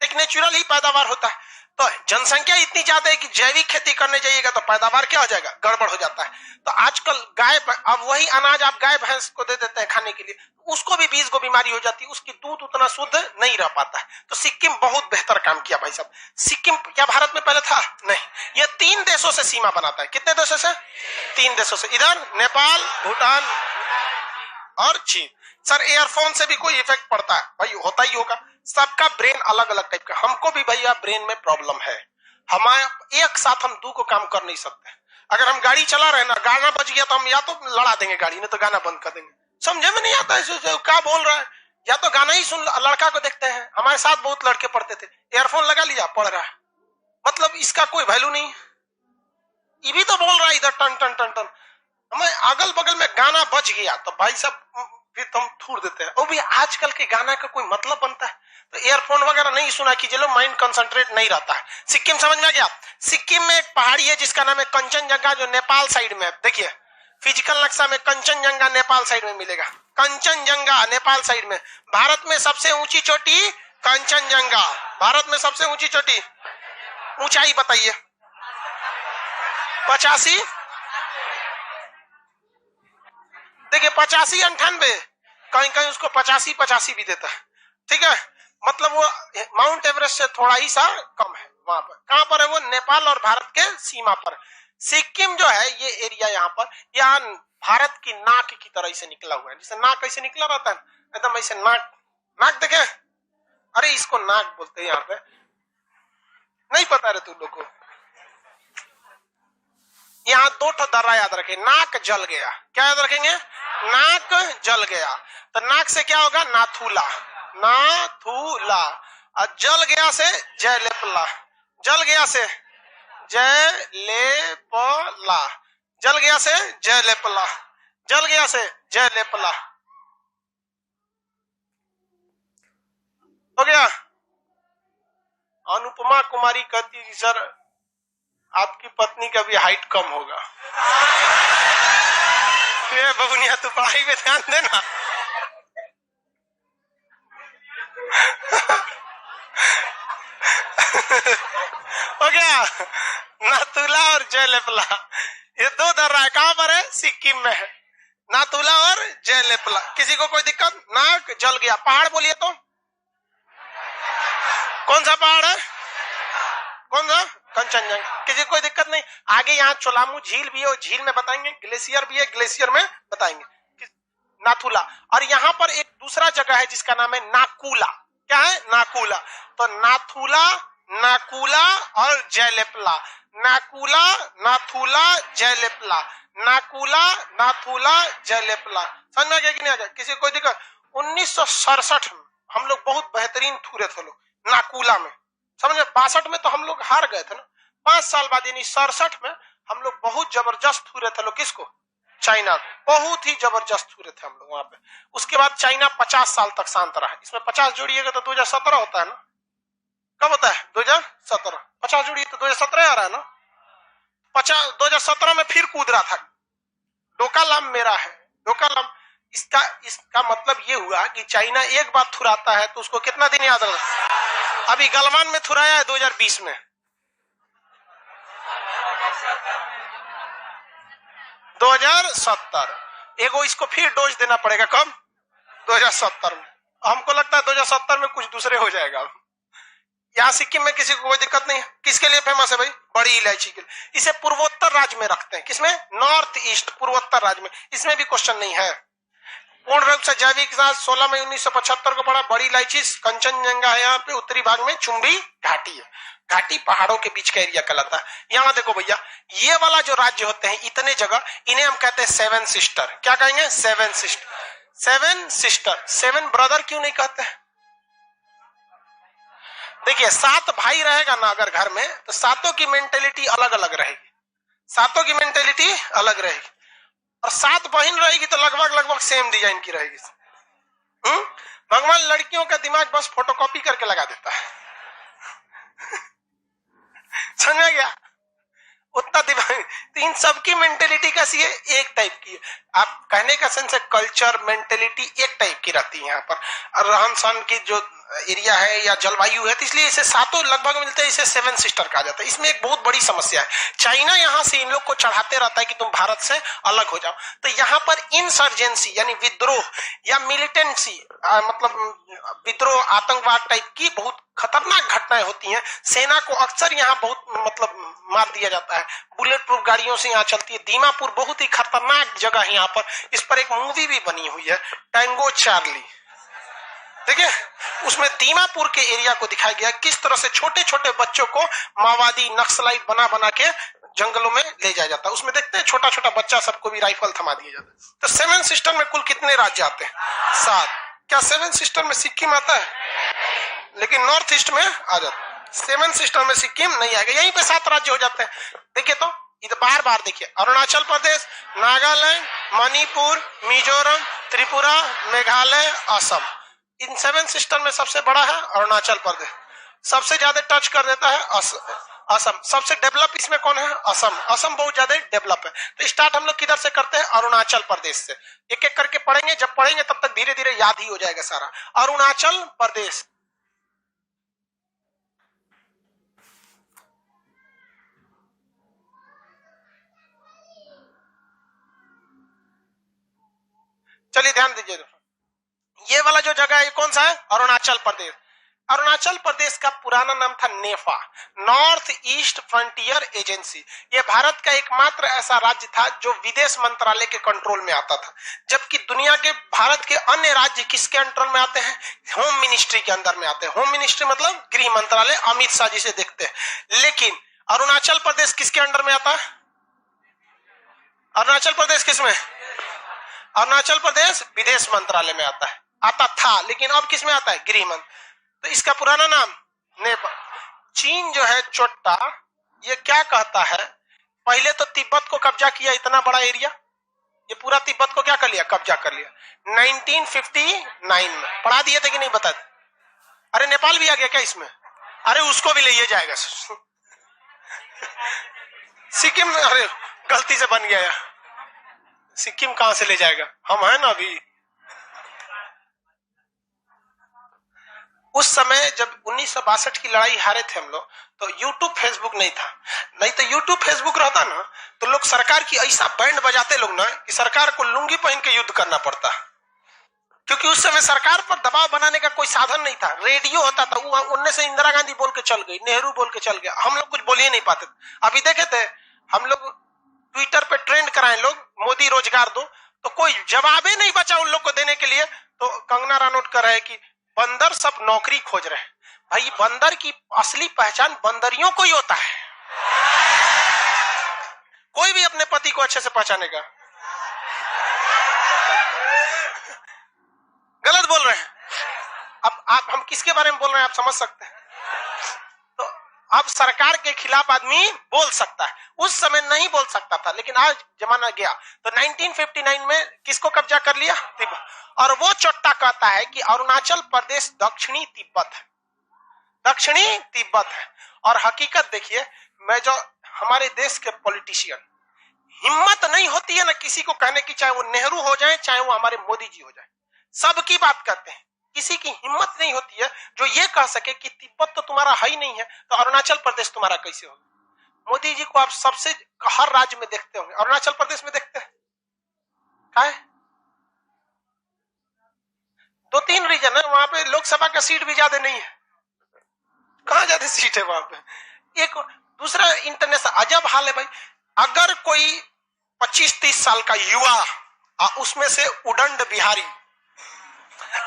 एक नेचुरल ही पैदावार होता है। तो जनसंख्या इतनी ज्यादा है कि जैविक खेती करने जाइएगा तो पैदावार क्या हो जाएगा, गड़बड़ हो जाता है। तो आजकल गाय, अब वही अनाज आप गाय भैंस को दे देते हैं खाने के लिए, उसको भी 20 को बीमारी हो जाती है, उसकी दूध उतना शुद्ध नहीं रह पाता है। तो सिक्किम बहुत बेहतर काम किया भाई साहब। सिक्किम क्या भारत में पहले था? नहीं। यह 3 देशों से सीमा बनाता है। कितने देशों से? 3 देशों से। इधर नेपाल, भूटान और चीन। सर एयरफोन से भी कोई इफेक्ट पड़ता है भाई? होता ही होगा। सबका ब्रेन अलग अलग टाइप का। हमको भी भैया ब्रेन में प्रॉब्लम है। हमारे एक साथ हम 2 को काम कर नहीं सकते। अगर हम गाड़ी चला रहे ना, गाना बज गया तो हम या तो लड़ा देंगे गाड़ी, नहीं तो गाना बंद कर देंगे। समझे में नहीं आता है क्या बोल रहा है, या तो गाना ही सुन। लड़का को देखते हैं, हमारे साथ बहुत लड़के पढ़ते थे, एयरफोन लगा लिया, पढ़ रहा है, मतलब इसका कोई वैल्यू नहीं। ये भी तो बोल रहा है इधर टन टन टन टन, हमें अगल बगल में गाना बज गया तो भाई साहब फिर तुम थूर देते हैं। वो भी आजकल के गाना का कोई मतलब बनता है? तो एयरफोन वगैरह नहीं सुना कीजिए, लो माइंड कंसंट्रेट नहीं रहता है। सिक्किम समझ में आ गया? सिक्किम में एक पहाड़ी है जिसका नाम है कंचनजंगा, जो नेपाल साइड में है। देखिए फिजिकल नक्शा में कंचनजंगा नेपाल साइड में मिलेगा। कंचनजंगा नेपाल साइड में। भारत में सबसे ऊंची चोटी कंचनजंगा। भारत में सबसे ऊंची चोटी, ऊंचाई बताइए। 85, देखिए 85, 98, कहीं कहीं उसको 85-85 भी देता है, ठीक है। मतलब वो माउंट एवरेस्ट से थोड़ा ही सा कम है वहां पर। कहां पर है वो? नेपाल और भारत के सीमा पर। सिक्किम जो है ये एरिया यहाँ पर, यहाँ भारत की नाक की तरह से निकला हुआ है, जैसे नाक कैसे निकला रहता है एकदम ऐसे नाक। नाक देखे? अरे इसको नाक बोलते हैं यहाँ पे, नहीं पता रे तुम लोग को। यहाँ दो ठो दर्रा याद रखें, नाक जल गया, क्या याद रखेंगे? नाक जल गया। तो नाक से क्या होगा? नाथुला, नाथुला। और जल गया से जयलेपला, जल गया से जयलेपला, जल गया से जयलेपला, जल गया से जयलेपला। हो गया। अनुपमा कुमारी कहती है सर आपकी पत्नी का भी हाइट कम होगा। ये बबुनिया तू पढ़ाई में ध्यान देना। हो गया। नाथुला और जयलेपला ये दो दर्रा है, कहां पर है? सिक्किम में है, नाथुला और जयलेपला। किसी को कोई दिक्कत? नाक जल गया। पहाड़ बोलिए तो कौन सा पहाड़ है? कौन सा? कंचनजंगा। किसी को कोई दिक्कत नहीं? आगे यहाँ चोलामू झील भी है, झील में बताएंगे, ग्लेशियर भी है, ग्लेशियर में बताएंगे। नाथुला। और यहाँ पर एक दूसरा जगह है जिसका नाम है नाकुला। क्या है? नाकुला। तो नाथुला, नाकुला और जयलेपला, नाकुला, नाथुला, जयलेपला, नाकुला, नाथुला, जयलेपला। समझ में आ गया कि नहीं आ गया? किसी को कोई दिक्कत? 1967 में हम लोग बहुत बेहतरीन थूरे थे लोग नाकुला में, समझे। 62 में तो हम लोग हार गए थे ना। 5 साल बाद यानी 67 में हम लोग बहुत जबरदस्त थूरे थे लोग। किसको? चाइना को। बहुत ही जबरदस्त हुए थे हम लोग वहां पे। उसके बाद चाइना 50 साल तक शांत रहा। इसमें 50 जोड़िएगा तो 2017 होता है ना। कब होता है? 2017। 50 जोड़िए तो 2017 आ रहा है ना। 2017 में फिर कूद रहा था। डोकालाम मेरा है, डोकालाम। इसका मतलब ये हुआ कि चाइना एक बार थुराता है तो उसको कितना दिन याद रखता। अभी गलवान में थुराया है 2020 में, 2070। एगो इसको फिर डोज देना पड़ेगा। कब? 2070 में। हमको लगता है 2070 में कुछ दूसरे हो जाएगा। यहाँ सिक्किम में किसी को कोई दिक्कत नहीं है। किसके लिए फेमस है भाई? बड़ी इलायची के लिए। इसे पूर्वोत्तर राज्य में रखते हैं। किसमें? नॉर्थ ईस्ट पूर्वोत्तर राज्य में। इसमें भी क्वेश्चन नहीं है। पूर्ण रूप से जैविक साथ 16 मई 1975 को पड़ा। बड़ी इलायची कंचनजंगा है यहाँ पे, उत्तरी भाग में चुंबी घाटी है। घाटी पहाड़ों के बीच का एरिया कहलाता है। यहाँ देखो भैया, ये वाला जो राज्य होते हैं इतने जगह, इन्हें हम कहते हैं 7 सिस्टर। क्या कहेंगे? 7 सिस्टर। 7 सिस्टर। 7 ब्रदर क्यों नहीं कहते हैं? देखिए 7 भाई रहेगा ना अगर घर में, तो सातों की मेंटेलिटी अलग अलग रहेगी। सातों की मेंटेलिटी अलग रहेगी। और 7 बहन रहेगी तो लगभग लगभग सेम डिजाइन की रहेगी। भगवान लड़कियों का दिमाग बस फोटोकॉपी करके लगा देता है। समझ गया? उतना दिमाग। तो इन सबकी मेंटेलिटी कैसी है? एक टाइप की है। आप कहने का सेंस है कल्चर, मेंटेलिटी एक टाइप की रहती है यहाँ पर। और रहन सहन की जो एरिया है या जलवायु है, तो इसलिए इसे सातों लगभग मिलते हैं। इसे 7 सिस्टर कहा जाता है। इसमें एक बहुत बड़ी समस्या है, चाइना यहाँ से इन लोग को चढ़ाते रहता है कि तुम भारत से अलग हो जाओ। तो यहाँ पर इंसर्जेंसी यानी विद्रोह या मिलिटेंसी, मतलब विद्रोह, आतंकवाद टाइप की बहुत खतरनाक घटनाएं होती हैं। सेना को अक्सर यहाँ बहुत मतलब मार दिया जाता है। बुलेट प्रूफ गाड़ियों से यहाँ चलती है। दीमापुर बहुत ही खतरनाक जगह है यहाँ पर। इस पर एक मूवी भी बनी हुई है, टैंगो चार्ली। ठीक है, उसमें दीमापुर के एरिया को दिखाया गया किस तरह से छोटे छोटे बच्चों को माओवादी नक्सलाइट बना बना के जंगलों में ले जाया जाता है। उसमें देखते हैं छोटा छोटा बच्चा सबको भी राइफल थमा दिया जाता है। तो 7 सिस्टर में कुल कितने राज्य आते हैं? 7। क्या 7 सिस्टर में सिक्किम आता है? लेकिन नॉर्थ ईस्ट में आ जाता है। 7 सिस्टर में सिक्किम नहीं आएगा। यहीं पे 7 राज्य हो जाते हैं। देखिए तो इधर बार बार देखिए, अरुणाचल प्रदेश, नागालैंड, मणिपुर, मिजोरम, त्रिपुरा, मेघालय, असम। इन 7 सिस्टर में सबसे बड़ा है अरुणाचल प्रदेश। सबसे ज्यादा टच कर देता है असम। सबसे डेवलप इसमें कौन है? असम। असम बहुत ज्यादा डेवलप है। तो स्टार्ट हम लोग किधर से करते हैं? अरुणाचल प्रदेश से। एक एक करके पढ़ेंगे, जब पढ़ेंगे तब तक धीरे धीरे याद ही हो जाएगा सारा। अरुणाचल प्रदेश, चलिए ध्यान दीजिए। ये वाला जो जगह है ये कौन सा है? अरुणाचल प्रदेश। अरुणाचल प्रदेश का पुराना नाम था नेफा, नॉर्थ ईस्ट फ्रंटियर एजेंसी। ये भारत का एकमात्र ऐसा राज्य था जो विदेश मंत्रालय के कंट्रोल में आता था, जबकि दुनिया के भारत के अन्य राज्य किसके कंट्रोल में आते हैं? होम मिनिस्ट्री के अंदर में आते हैं। होम मिनिस्ट्री मतलब गृह मंत्रालय, अमित शाह जी से देखते हैं। लेकिन अरुणाचल प्रदेश किसके अंडर में आता है? अरुणाचल प्रदेश किसमें? अरुणाचल प्रदेश विदेश मंत्रालय में आता है, आता था, लेकिन अब किसमें आता है? गृह मंत्रालय। तो इसका पुराना नाम नेपाल। चीन जो है चोट्टा, ये क्या कहता है? पहले तो तिब्बत को कब्जा किया, इतना बड़ा एरिया, ये पूरा तिब्बत को क्या कर लिया? कब्जा कर लिया 1959 में। पढ़ा दिए थे कि नहीं बता? अरे नेपाल भी आ गया क्या इसमें? अरे उसको भी ले जाएगा। सिक्किम, अरे गलती से बन गया, सिक्किम कहां से ले जाएगा? हम है ना अभी। उस समय जब 1962 की लड़ाई हारे थे हम लोग, तो यूट्यूब फेसबुक नहीं था। नहीं तो यूट्यूब फेसबुक रहता ना तो लोग सरकार की ऐसा बैंड बजाते लोग ना कि सरकार को लुंगी पहन के युद्ध करना पड़ता, क्योंकि उस समय सरकार पर दबाव बनाने का कोई साधन नहीं था। रेडियो होता था, उनने से इंदिरा गांधी बोल के चल गई, नेहरू बोल के चल गया, हम लोग कुछ बोल ही नहीं पाते। अभी देखे थे हम लोग ट्विटर पे ट्रेंड कराए लोग, मोदी रोजगार दो, तो कोई जवाब ही नहीं बचा उन लोग को देने के लिए। तो कंगना रनौत कर रहे हैं कि बंदर सब नौकरी खोज रहे हैं। भाई बंदर की असली पहचान बंदरियों को ही होता है। कोई भी अपने पति को अच्छे से पहचानेगा। गलत बोल रहे हैं। अब आप, हम किसके बारे में बोल रहे हैं आप समझ सकते हैं। तो अब सरकार के खिलाफ आदमी बोल सकता है, उस समय नहीं बोल सकता था, लेकिन आज जमाना गया। तो 1959 में किसको कब्जा कर लिया? तिब्बत। और वो चोट्टा कहता है कि अरुणाचल प्रदेश दक्षिणी तिब्बत है, दक्षिणी तिब्बत है। और हकीकत देखिए, मैं जो हमारे देश के पॉलिटिशियन, हिम्मत नहीं होती है ना किसी को कहने की, चाहे वो नेहरू हो जाए चाहे वो हमारे मोदी जी हो जाए, सबकी बात करते हैं। किसी की हिम्मत नहीं होती है जो ये कह सके कि तिब्बत तो तुम्हारा है ही नहीं है, तो अरुणाचल प्रदेश तुम्हारा कैसे होगा? मोदी जी को आप सबसे हर राज्य में देखते होंगे, अरुणाचल प्रदेश में देखते हैं। क्या है? 2-3 रीजन है वहां पे, लोकसभा का सीट भी ज्यादा नहीं है। कहां ज्यादा सीट है वहां पे? एक दूसरा इंटरनेशनल अजब हाल है भाई। अगर कोई 25-30 साल का युवा उसमें से उदंड बिहारी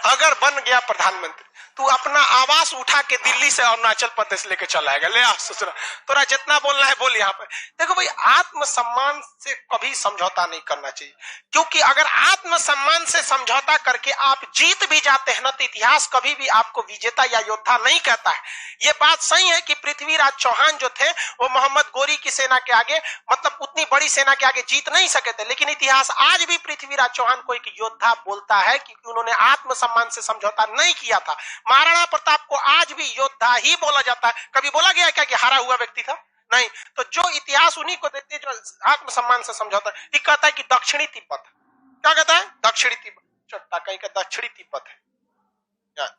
अगर बन गया प्रधानमंत्री, तू अपना आवास उठा के दिल्ली से अरुणाचल प्रदेश लेके चला आएगा। ले आप सोच रहा, तोरा जितना बोलना है बोल। यहाँ पे देखो भाई, आत्मसम्मान से कभी समझौता नहीं करना चाहिए, क्योंकि अगर आत्मसम्मान से समझौता करके आप जीत भी जाते हैं ना, तो इतिहास कभी भी आपको विजेता या योद्धा नहीं कहता है। ये बात सही है कि पृथ्वीराज चौहान जो थे वो मोहम्मद गोरी की सेना के आगे, मतलब उतनी बड़ी सेना के आगे जीत नहीं सके थे, लेकिन इतिहास आज भी पृथ्वीराज चौहान को एक योद्धा बोलता है, क्योंकि उन्होंने आत्मसम्मान से समझौता नहीं किया था। महाराणा प्रताप को आज भी योद्धा ही बोला जाता है। कभी बोला गया क्या कि हारा हुआ व्यक्ति था? नहीं। तो जो इतिहास उन्हीं को देते जो आत्मसम्मान से समझौता, ये कहता है कि दक्षिणी तिब्बत। क्या कहता है? दक्षिणी तिब्बत। चट्टा कहीं का दक्षिणी तिब्बत है,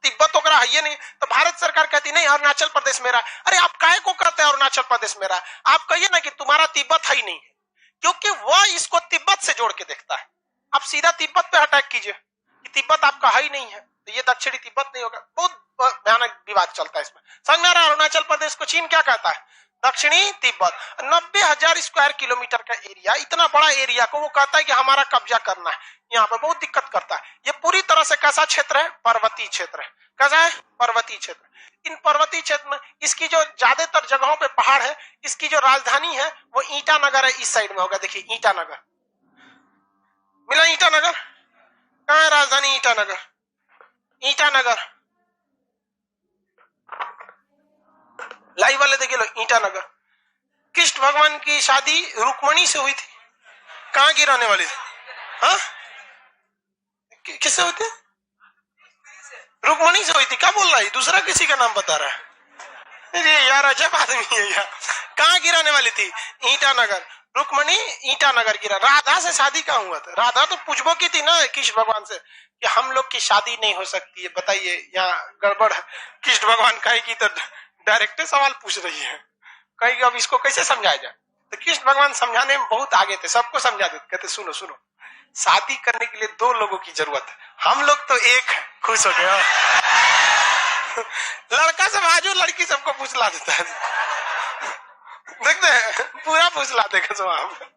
तिब्बत तो करा है ये नहीं। तो भारत सरकार कहती नहीं अरुणाचल प्रदेश मेरा। अरे आप काहे को कहते हैं अरुणाचल प्रदेश मेरा? आप कहिए ना कि तुम्हारा तिब्बत है ही नहीं, क्योंकि वह इसको तिब्बत से जोड़ के देखता है। आप सीधा तिब्बत पे अटैक कीजिए कि तिब्बत आपका है ही नहीं है, तो ये दक्षिणी तिब्बत नहीं होगा। बहुत भयानक विवाद चलता है इसमें। समझ में आ रहा है? अरुणाचल प्रदेश को चीन क्या कहता है? दक्षिणी तिब्बत। 90,000 स्क्वायर किलोमीटर का एरिया, इतना बड़ा एरिया को वो कहता है कि हमारा कब्जा करना है। यहाँ पे बहुत दिक्कत करता है। ये पूरी तरह से कैसा क्षेत्र है? पर्वतीय क्षेत्र है। कैसा है? पर्वतीय क्षेत्र। इन पर्वतीय क्षेत्र में इसकी जो ज्यादातर जगहों पे पहाड़ है, इसकी जो राजधानी है वो ईटानगर है। इस साइड में होगा, देखिए ईटानगर मिला। ईटानगर कहाँ है? राजधानी ईटानगर। ईटानगर लाइव वाले देखिए लो, ईटानगर। कृष्ण भगवान की शादी रुक्मणी से हुई थी। कहाँ की रहने वाली थी? हाँ, किससे हुई थी? रुक्मणी से हुई थी। क्या बोल रहा है? दूसरा किसी का नाम बता रहा है। अरे यार अजब आदमी है यार। कहाँ की रहने वाली थी? ईटानगर। रुक्मणी ईटानगर की। राधा से शादी कहाँ हुआ था? राधा तो पूछबो की थी ना कृष्ण भगवान से कि हम लोग की शादी नहीं हो सकती है, बताइए यहाँ गड़बड़ है। कृष्ण भगवान कहे की तो डायरेक्ट सवाल पूछ रही है, कहीं अब इसको कैसे समझाया जाए? तो कृष्ण भगवान समझाने में बहुत आगे थे, सबको समझा देते। कहते सुनो सुनो, शादी करने के लिए 2 लोगों की जरूरत है, हम लोग तो एक है, खुश हो गए। लड़का सब आजो लड़की सबको फुसला देता है, देखते हैं पूरा फुसला देगा सब।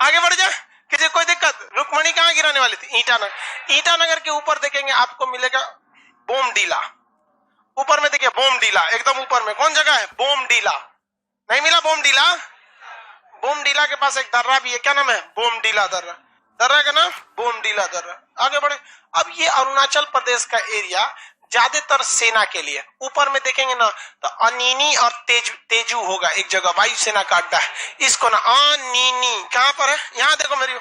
आगे बढ़ जा कि कोई दिक्कत। रुक्मणी कहाँ गिराने वाली थी? ईटानगर। ईटानगर के ऊपर देखेंगे आपको मिलेगा बोमडीला। ऊपर में देखिए बोमडीला, एकदम ऊपर में कौन जगह है? बोमडीला। नहीं मिला बोमडीला? बोमडीला के पास एक दर्रा भी है, क्या नाम है? बोमडीला दर्रा। दर्रा का नाम बोमडीला दर्रा। आगे बढ़े। अब ये अरुणाचल प्रदेश का एरिया ज्यादातर सेना के लिए। ऊपर में देखेंगे ना तो अनीनी और तेजू होगा एक जगह, वायुसेना का अड्डा है। इसको ना अनीनी कहां पर है? यहाँ देखो मेरी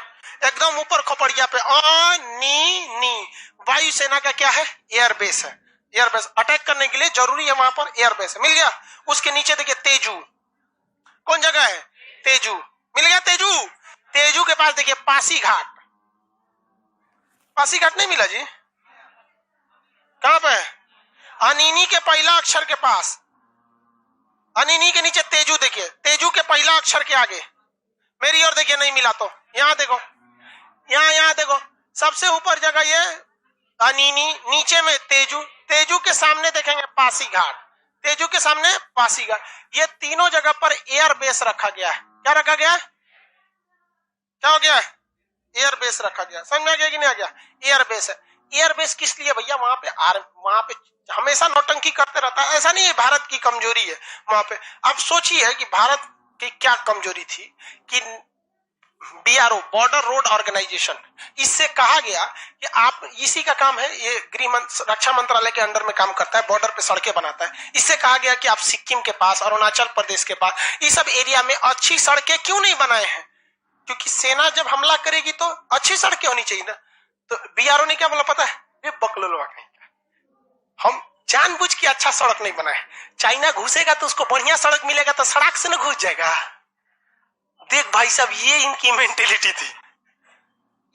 एकदम ऊपर खोपड़िया पे अनीनी वायुसेना का क्या है? एयरबेस है। एयरबेस अटैक करने के लिए जरूरी है, वहां पर एयरबेस है। मिल गया। उसके नीचे देखिए तेजू, कौन जगह है? तेजू। मिल गया तेजू। तेजू के पास देखिए पासीघाट। पासीघाट नहीं मिला जी? कहां पे है? अनीनी के पहला अक्षर के पास। अनीनी के नीचे तेजू देखिए, तेजू के पहला अक्षर के आगे। मेरी ओर देखिए, नहीं मिला तो यहां देखो, यहां देखो सबसे ऊपर जगह ये अनीनी, नीचे में तेजू। तेजू के सामने देखेंगे पासीघाट। तेजू के सामने पासीघाट। ये तीनों जगह पर एयर बेस रखा गया है। क्या रखा गया? क्या हो गया? एयर बेस रखा गया। समझ में आ गया कि नहीं आ गया? एयर बेस है। एयर बेस किस लिए भैया? वहां पे हमेशा नौटंकी करते रहता है, ऐसा नहीं है भारत की कमजोरी है वहां पे। अब सोचिए कि भारत की क्या कमजोरी थी कि बीआरओ, बॉर्डर रोड ऑर्गेनाइजेशन, इससे कहा गया कि आप, इसी का काम है, ये रक्षा मंत्रालय के अंडर में काम करता है, बॉर्डर पे सड़कें बनाता है। इससे कहा गया कि आप सिक्किम के पास, अरुणाचल प्रदेश के पास, इस सब एरिया में अच्छी सड़कें क्यों नहीं बनाए हैं? क्योंकि सेना जब हमला करेगी तो अच्छी सड़कें होनी चाहिए ना। तो बीआरओ ने क्या बोला पता है? ये बकलोलवा कहीं, हम जानबूझ के अच्छा सड़क नहीं बनाए। चाइना घुसेगा तो उसको बढ़िया सड़क मिलेगा तो सड़क से न घुस जाएगा। देख भाई साहब, ये इनकी मेंटेलिटी थी।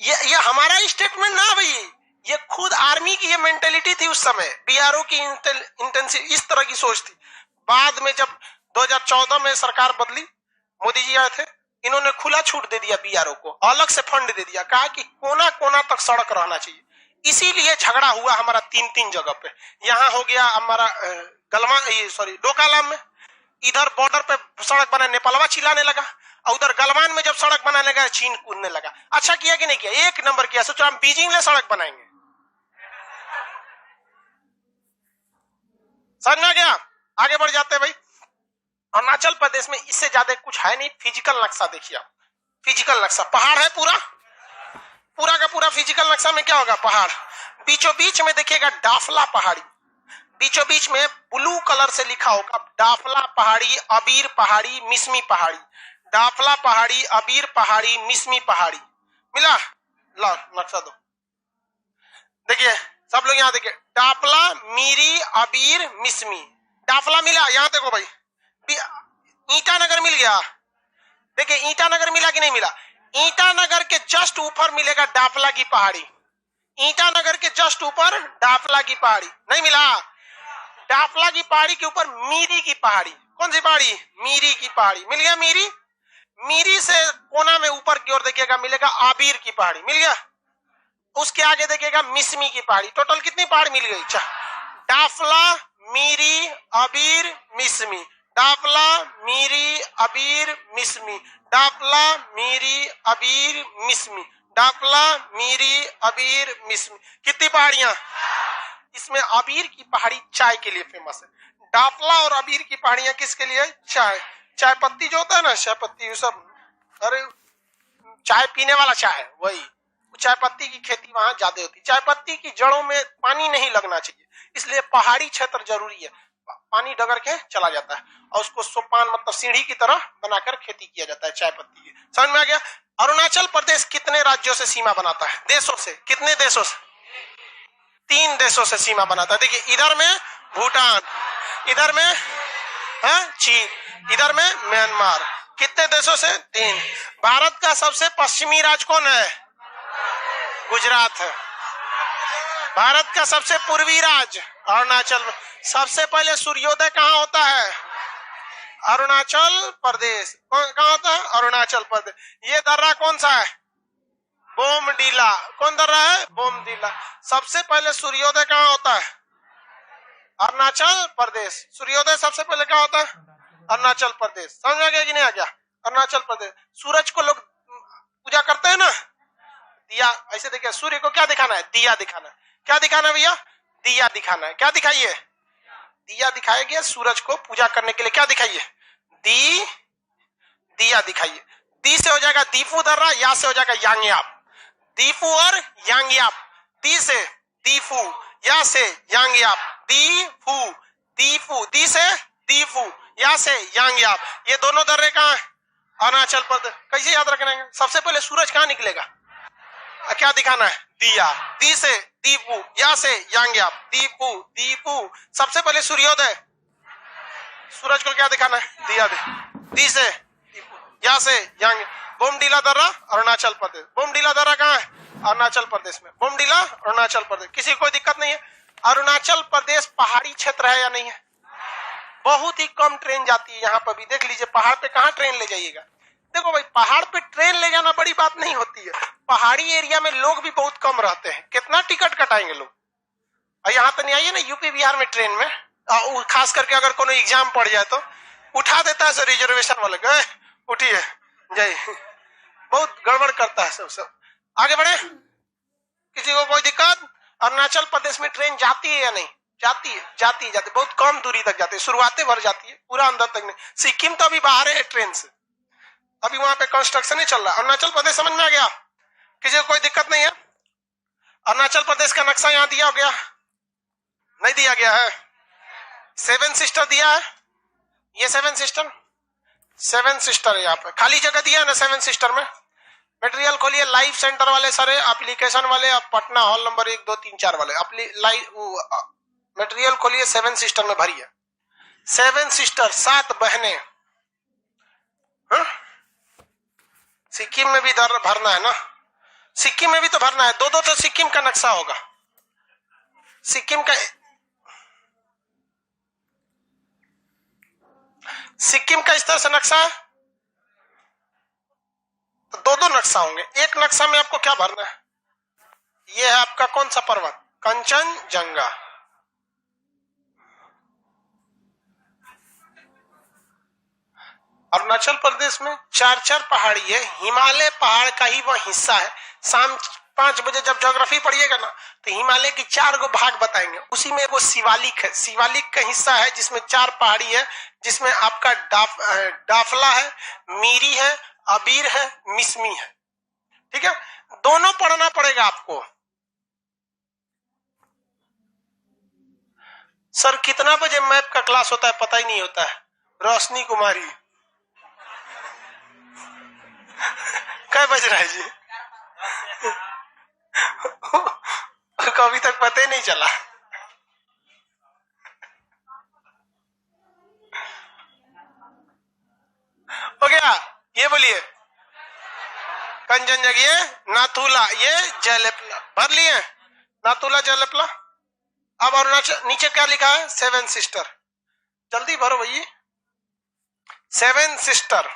ये हमारा स्टेटमेंट ना भाई, ये खुद आर्मी की ये मेंटेलिटी थी उस समय। बीआरओ की इंटेंसिव इस तरह की सोच थी। बाद में जब 2014 में सरकार बदली, मोदी जी आए थे, इन्होंने खुला छूट दे दिया बीआरओ को, अलग से फंड दे दिया, कहा कि कोना कोना तक सड़क रहना चाहिए। इसीलिए झगड़ा हुआ हमारा 3 जगह पे। यहाँ हो गया हमारा डोकालाम में, इधर बॉर्डर पे सड़क बना, नेपालवा चिल्लाने लगा, और उधर गलवान में जब सड़क बनाने लगा चीन कूदने लगा। अच्छा किया कि नहीं किया? 1 नंबर किया। सोचो हम बीजिंग में सड़क बनाएंगे। समझ में आ गया? आगे बढ़ जाते हैं भाई। अरुणाचल प्रदेश में इससे ज्यादा कुछ है नहीं। फिजिकल नक्शा देखिए आप, फिजिकल नक्शा, पहाड़ है पूरा का पूरा। फिजिकल नक्शा में क्या होगा? पहाड़। बीचों बीच में देखिएगा डाफला पहाड़ी, बीचों बीच में ब्लू कलर से लिखा होगा डाफला पहाड़ी, अबीर पहाड़ी, मिसमी पहाड़ी। डाफला पहाड़ी, अबीर पहाड़ी, मिसमी पहाड़ी। मिला? ला नक्शा दो। देखिए सब लोग यहाँ देखिए, डाफला, मीरी, अबीर, मिसमी। डाफला मिला? यहाँ देखो भाई, ईटानगर मिल गया। देखिए ईटानगर मिला कि नहीं मिला? ईटानगर के जस्ट ऊपर मिलेगा डाफला की पहाड़ी। ईटानगर के जस्ट ऊपर डाफला की पहाड़ी। नहीं मिला? डाफला की पहाड़ी के ऊपर मीरी की पहाड़ी। कौन सी पहाड़ी? मीरी की पहाड़ी। मिल गया मीरी। मीरी से कोना में ऊपर की ओर देखिएगा मिलेगा आबीर की पहाड़ी। मिल गया। उसके आगे देखिएगा मिसमी की पहाड़ी। टोटल कितनी पहाड़ी मिल गई? डाफला, मीरी, अबीर, मिसमी। डाफला, मीरी, अबीर, मिसमी। डाफला, मीरी, अबीर, मिसमी। डाफला, मीरी, अबीर, मिसमी। कितनी पहाड़ियां? इसमें अबीर की पहाड़ी चाय के लिए फेमस है। डाफला और अबीर की पहाड़ियां किसके लिए? चाय। चाय पत्ती जो होता है ना, चाय पत्ती, सब, अरे चाय पीने वाला चाय, वही चाय पत्ती की खेती वहां ज्यादा होती है। चाय पत्ती की जड़ों में पानी नहीं लगना चाहिए, इसलिए पहाड़ी क्षेत्र जरूरी है। पानी डगर के चला जाता है और उसको सोपान मतलब सीढ़ी की तरह बनाकर खेती किया जाता है चाय पत्ती की। समझ में आ गया? अरुणाचल प्रदेश कितने राज्यों से सीमा बनाता है? देशों से। कितने देशों से? 3 देशों से सीमा बनाता है। देखिए इधर में भूटान, इधर में चीन, इधर में म्यांमार। कितने देशों से? 3। भारत का सबसे पश्चिमी राज्य कौन है? गुजरात है। भारत का सबसे पूर्वी राज्य अरुणाचल। सबसे पहले सूर्योदय कहाँ होता है? अरुणाचल प्रदेश कहाँ होता है? अरुणाचल प्रदेश। ये दर्रा कौन सा है? बोमडीला। कौन दर्रा है? बोमडीला। सबसे पहले सूर्योदय कहाँ होता है? अरुणाचल प्रदेश। सूर्योदय सबसे पहले कहाँ होता है? अरुणाचल प्रदेश। समझ में आ गया कि नहीं आ गया? अरुणाचल प्रदेश। सूरज को लोग पूजा करते हैं ना, दिया। ऐसे देखिए, सूर्य को क्या दिखाना है? दिया दिखाना है। क्या दिखाना है भैया? दिया दिखाना है। क्या दिखाइए? दिया दिखाया गया। सूरज को पूजा करने के लिए क्या दिखाइए? दिया दिखाइए। दी से हो जाएगा दीफू दर्रा, या से हो जाएगा यांगयाप। दीफू और यांगयाप। दी से दीफू, या से यांगयाप। दीफू दीफू, दी से दीफू, या से यांगयाप। ये दोनों दर्रे कहाँ है? अरुणाचल प्रदेश। कैसे याद रखना है? सबसे पहले सूरज कहाँ निकलेगा? क्या दिखाना है? दिया। दी से दीपू, या से यांगयाप। दीपू दीपू। सबसे पहले सूर्योदय, सूरज को क्या दिखाना है? दिया दे। दी से दीपू, या से यांग। बोमडीला दर्रा अरुणाचल प्रदेश। बोमडीला दर्रा कहाँ है? अरुणाचल प्रदेश में। बोमडीला अरुणाचल प्रदेश। किसी को कोई दिक्कत नहीं है? अरुणाचल प्रदेश पहाड़ी क्षेत्र है या नहीं है? बहुत ही कम ट्रेन जाती है यहाँ पर भी। देख लीजिए, पहाड़ पे कहाँ ट्रेन ले जाइएगा। देखो भाई, पहाड़ पे ट्रेन ले जाना बड़ी बात नहीं होती है। पहाड़ी एरिया में लोग भी बहुत कम रहते हैं। कितना टिकट कटाएंगे लोग? और यहाँ पे नहीं आइए ना, यूपी बिहार में ट्रेन में खास करके अगर कोनो एग्जाम पड़ जाए तो उठा देता है रिजर्वेशन वाले, गए उठिए जय। बहुत गड़बड़ करता है सब। आगे बढ़े। किसी को कोई दिक्कत? अरुणाचल प्रदेश में ट्रेन जाती है या नहीं? जाती है, जाती है, जाती है। बहुत कम दूरी तक जाती है, शुरुआतें भर जाती है, पूरा अंदर तक नहीं। सिक्किम तो अभी बाहर है ट्रेन से, अभी वहां पे कंस्ट्रक्शन ही चल रहा है। अरुणाचल प्रदेश समझ में आ गया? किसी को कोई दिक्कत नहीं है? अरुणाचल प्रदेश का नक्शा यहाँ दिया हो गया? नहीं दिया गया है? सेवन सिस्टर दिया है? ये सेवन सिस्टर है यहाँ पे। खाली जगह दिया है ना सेवन सिस्टर में? मटेरियल खोलिए, लाइव सेंटर वाले सारे, एप्लीकेशन वाले, पटना हॉल नंबर 1 2 3 4 वाले मटेरियल खोलिए, सेवन सिस्टर में भरिए। सेवन सिस्टर, 7 बहने। सिक्किम में भी भरना है ना? सिक्किम में भी तो भरना है। 2-2 तो सिक्किम का नक्शा होगा। सिक्किम का इस तरह से नक्शा है तो 2-2 नक्शा होंगे। एक नक्शा में आपको क्या भरना है? ये है आपका कौन सा पर्वत? कंचनजंगा। अरुणाचल प्रदेश में 4 पहाड़ी है। हिमालय पहाड़ का ही वह हिस्सा है। शाम 5 बजे जब ज्योग्राफी पढ़िएगा ना, तो हिमालय की 4 भाग बताएंगे। उसी में वो शिवालिक है। शिवालिक का हिस्सा है जिसमें 4 पहाड़ी है, जिसमें आपका डाफला है, मीरी है, अबीर है, मिसमी है। ठीक है, दोनों पढ़ना पड़ेगा आपको। सर कितना बजे मैप का क्लास होता है पता ही नहीं होता है। रोशनी कुमारी क्या बज रहा है जी? कभी तक पता ही नहीं चला। हो गया? ये बोलिए, कंचनजंगा, ये नाथुला, ये जयलेपला। भर लिए नाथुला जयलेपला। अब अरुणाचल नीचे क्या लिखा है? Seven sister. जल्दी भरो भैया। सेवन सिस्टर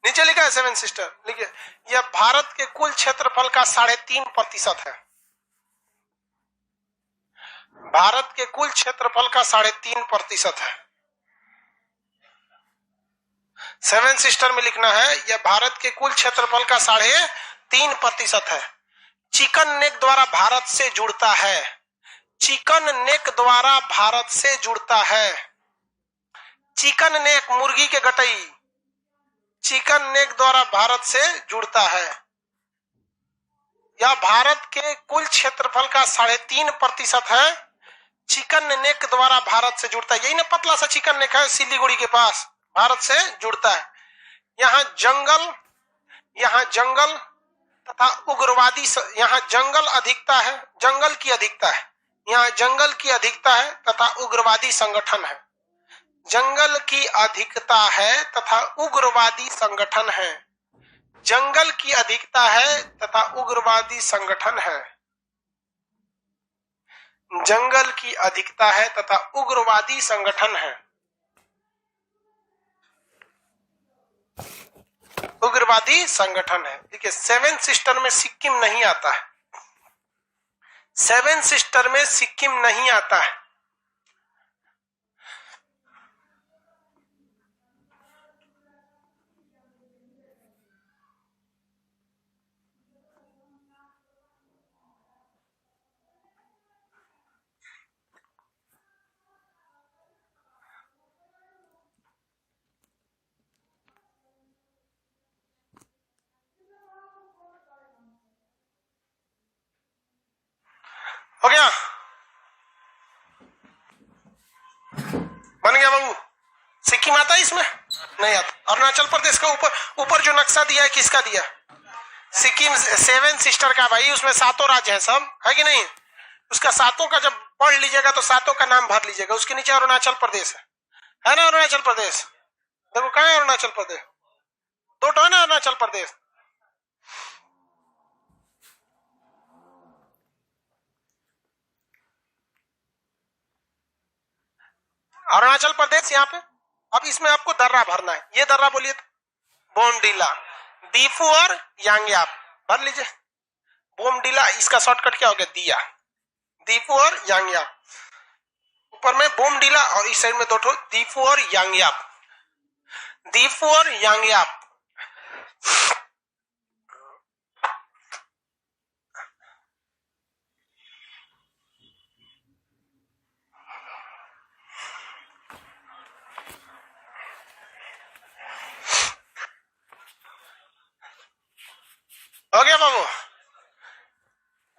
नीचे लिखा है, सेवन सिस्टर लिखिए। यह भारत के कुल क्षेत्रफल का 3.5% है। भारत के कुल क्षेत्रफल का 3.5% है। सेवन सिस्टर में लिखना है, यह भारत के कुल क्षेत्रफल का 3.5% है। चिकन नेक द्वारा भारत से जुड़ता है। चिकन नेक द्वारा भारत से जुड़ता है। चिकन नेक, मुर्गी के गटई, चिकन नेक द्वारा भारत से जुड़ता है। यह भारत के कुल क्षेत्रफल का 3.5% है। चिकन नेक द्वारा भारत से जुड़ता है। यही ना पतला सा चिकन नेक है सिलीगुड़ी के पास, भारत से जुड़ता है। यहाँ जंगल तथा उग्रवादी, यहाँ जंगल अधिकता है, जंगल की अधिकता है। यहाँ जंगल की अधिकता है तथा उग्रवादी संगठन है। जंगल की अधिकता है तथा उग्रवादी संगठन है। जंगल की अधिकता है तथा उग्रवादी संगठन है। जंगल की अधिकता है तथा उग्रवादी संगठन है। उग्रवादी संगठन है। देखिए, सेवन सिस्टर में सिक्किम नहीं आता है, सेवन सिस्टर में सिक्किम नहीं आता है। हो गया, बन गया बाबू। सिक्किम आता है इसमें? नहीं आता। अरुणाचल प्रदेश का ऊपर ऊपर जो नक्शा दिया है किसका दिया? सिक्किम सेवन सिस्टर का भाई, उसमें सातों राज्य है, सब है कि नहीं? उसका सातों का जब पढ़ लीजिएगा तो सातों का नाम भर लीजिएगा, उसके नीचे अरुणाचल प्रदेश है ना? अरुणाचल प्रदेश देखो कहाँ है अरुणाचल प्रदेश, दो तो है ना अरुणाचल प्रदेश। अरुणाचल प्रदेश यहाँ पे। अब इसमें आपको दर्रा भरना है, ये दर्रा बोलिए तो बोमडिला, दीफू और यांगयाप भर लीजिए। बोमडिला, इसका शॉर्टकट क्या हो गया? दिया। दीफू और यांगयाप, ऊपर में बोमडिला और इस साइड में दो ठो दीफू और यांगयाप, दीफू और यांगयाप। हो गया बाबू।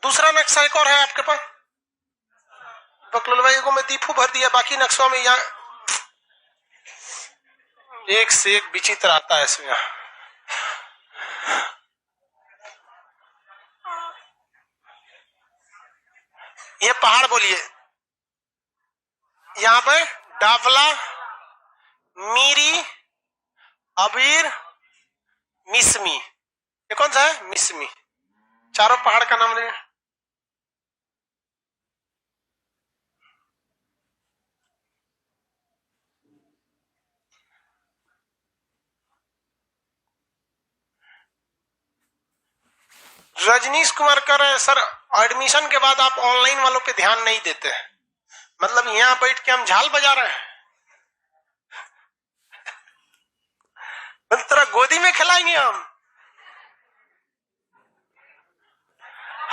दूसरा नक्शा एक और है आपके पास, बकलोल भाई को मैं दीफू भर दिया, बाकी नक्शों में यहाँ एक से एक विचित्र आता है इसमें। ये पहाड़ बोलिए, यहाँ पे डाफला, मीरी, अबीर, मिसमी, ये कौन सा है? मिसमी। चारों पहाड़ का नाम ले। रजनीश कुमार कर रहे हैं सर, एडमिशन के बाद आप ऑनलाइन वालों पे ध्यान नहीं देते हैं, मतलब यहाँ बैठ के हम झाल बजा रहे हैं, तेरा गोदी में खिलाएंगे हम,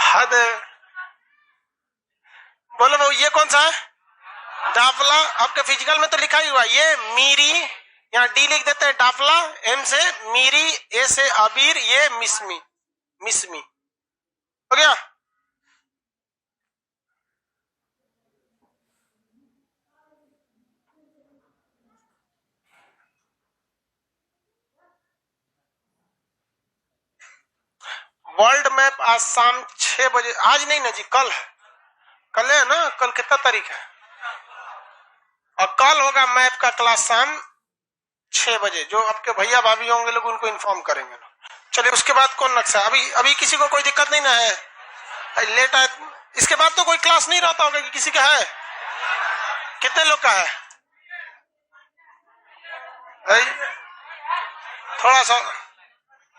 हद। बोलो वो ये कौन सा है? डाफला। आपके फिजिकल में तो लिखा ही हुआ, ये मीरी, यहाँ डी लिख देते हैं, डाफला, एम से मीरी, ए से अबीर, ये मिसमी, मिसमी। हो गया। वर्ल्ड मैप आज शाम 6 बजे, आज नहीं ना जी, कल है ना, कल कितना तारीख है? और कल होगा मैप का क्लास शाम 6 बजे, जो आपके भैया भाभी होंगे लोग उनको इन्फॉर्म करेंगे। चलिए, उसके बाद कौन नक्शा? अभी किसी को कोई दिक्कत नहीं ना है? लेट आए, इसके बाद तो कोई क्लास नहीं रहता होगा कि किसी का है? कितने लोग का है? थोड़ा सा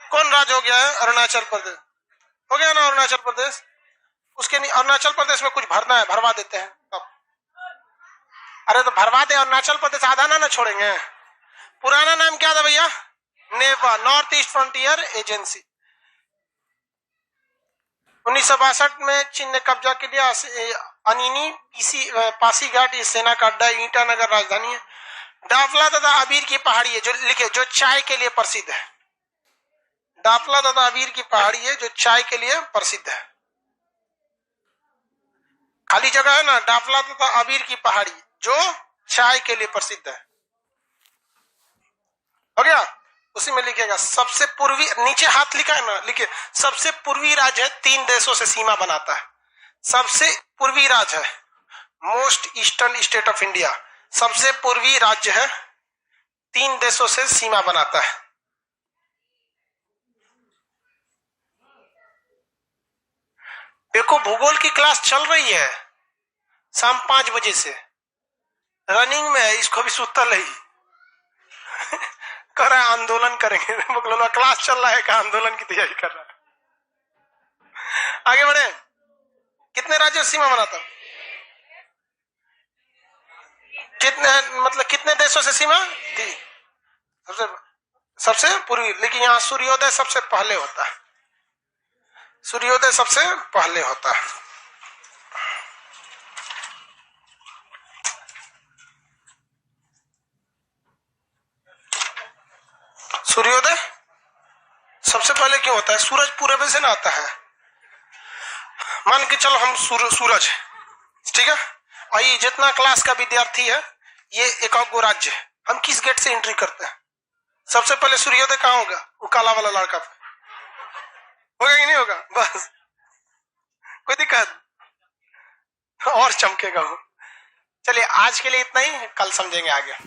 कौन राज्य हो गया है? अरुणाचल प्रदेश हो गया ना, अरुणाचल प्रदेश। उसके नहीं, अरुणाचल प्रदेश में कुछ भरना है, भरवा देते हैं अब। अरे तो भरवा दे, अरुणाचल प्रदेश आधा ना छोड़ेंगे। पुराना नाम क्या था भैया? नेवा, नॉर्थ ईस्ट फ्रंटियर एजेंसी। 1962 में चीन ने कब्जा के लिए अनिनी, पासीघाट सेना का अड्डा, ईटानगर राजधानी है। डाफला तथा अबीर की पहाड़ी है, जो लिखे, जो चाय के लिए प्रसिद्ध है। डाफला तथा अबीर की पहाड़ी है जो चाय के लिए प्रसिद्ध है। खाली जगह है ना, डाफला तथा अबीर की पहाड़ी जो चाय के लिए प्रसिद्ध है। हो गया। उसी में लिखेगा सबसे पूर्वी, नीचे हाथ लिखा है ना, लिखे सबसे पूर्वी राज्य है, 3 देशों से सीमा बनाता है। सबसे पूर्वी राज्य है, most eastern state of India, सबसे पूर्वी राज्य है, 3 देशों से सीमा बनाता है। देखो, भूगोल की क्लास चल रही है शाम 5 बजे से, रनिंग में है, इसको भी सुतल है। कह रहा है आंदोलन करेंगे। बोलो क्लास चल रहा है का आंदोलन की तैयारी कर रहा है। आगे बढ़े। कितने राज्यों सीमा बनाता? कितने मतलब कितने देशों से सीमा थी? सबसे पूर्वी। लेकिन यहाँ सूर्योदय सबसे पहले होता है। सूर्योदय सबसे पहले होता है। सूर्योदय सबसे पहले क्यों होता है? सूरज पूरब से ना आता है। मान के चलो हम सूरज, ठीक है, और ये जितना क्लास का विद्यार्थी है, ये एक गो राज्य है, हम किस गेट से एंट्री करते हैं? सबसे पहले सूर्योदय कहाँ होगा? वो काला वाला लड़का पे होगा कि नहीं होगा? बस कोई दिक्कत और चमकेगा वो। चलिए आज के लिए इतना ही, कल समझेंगे आगे।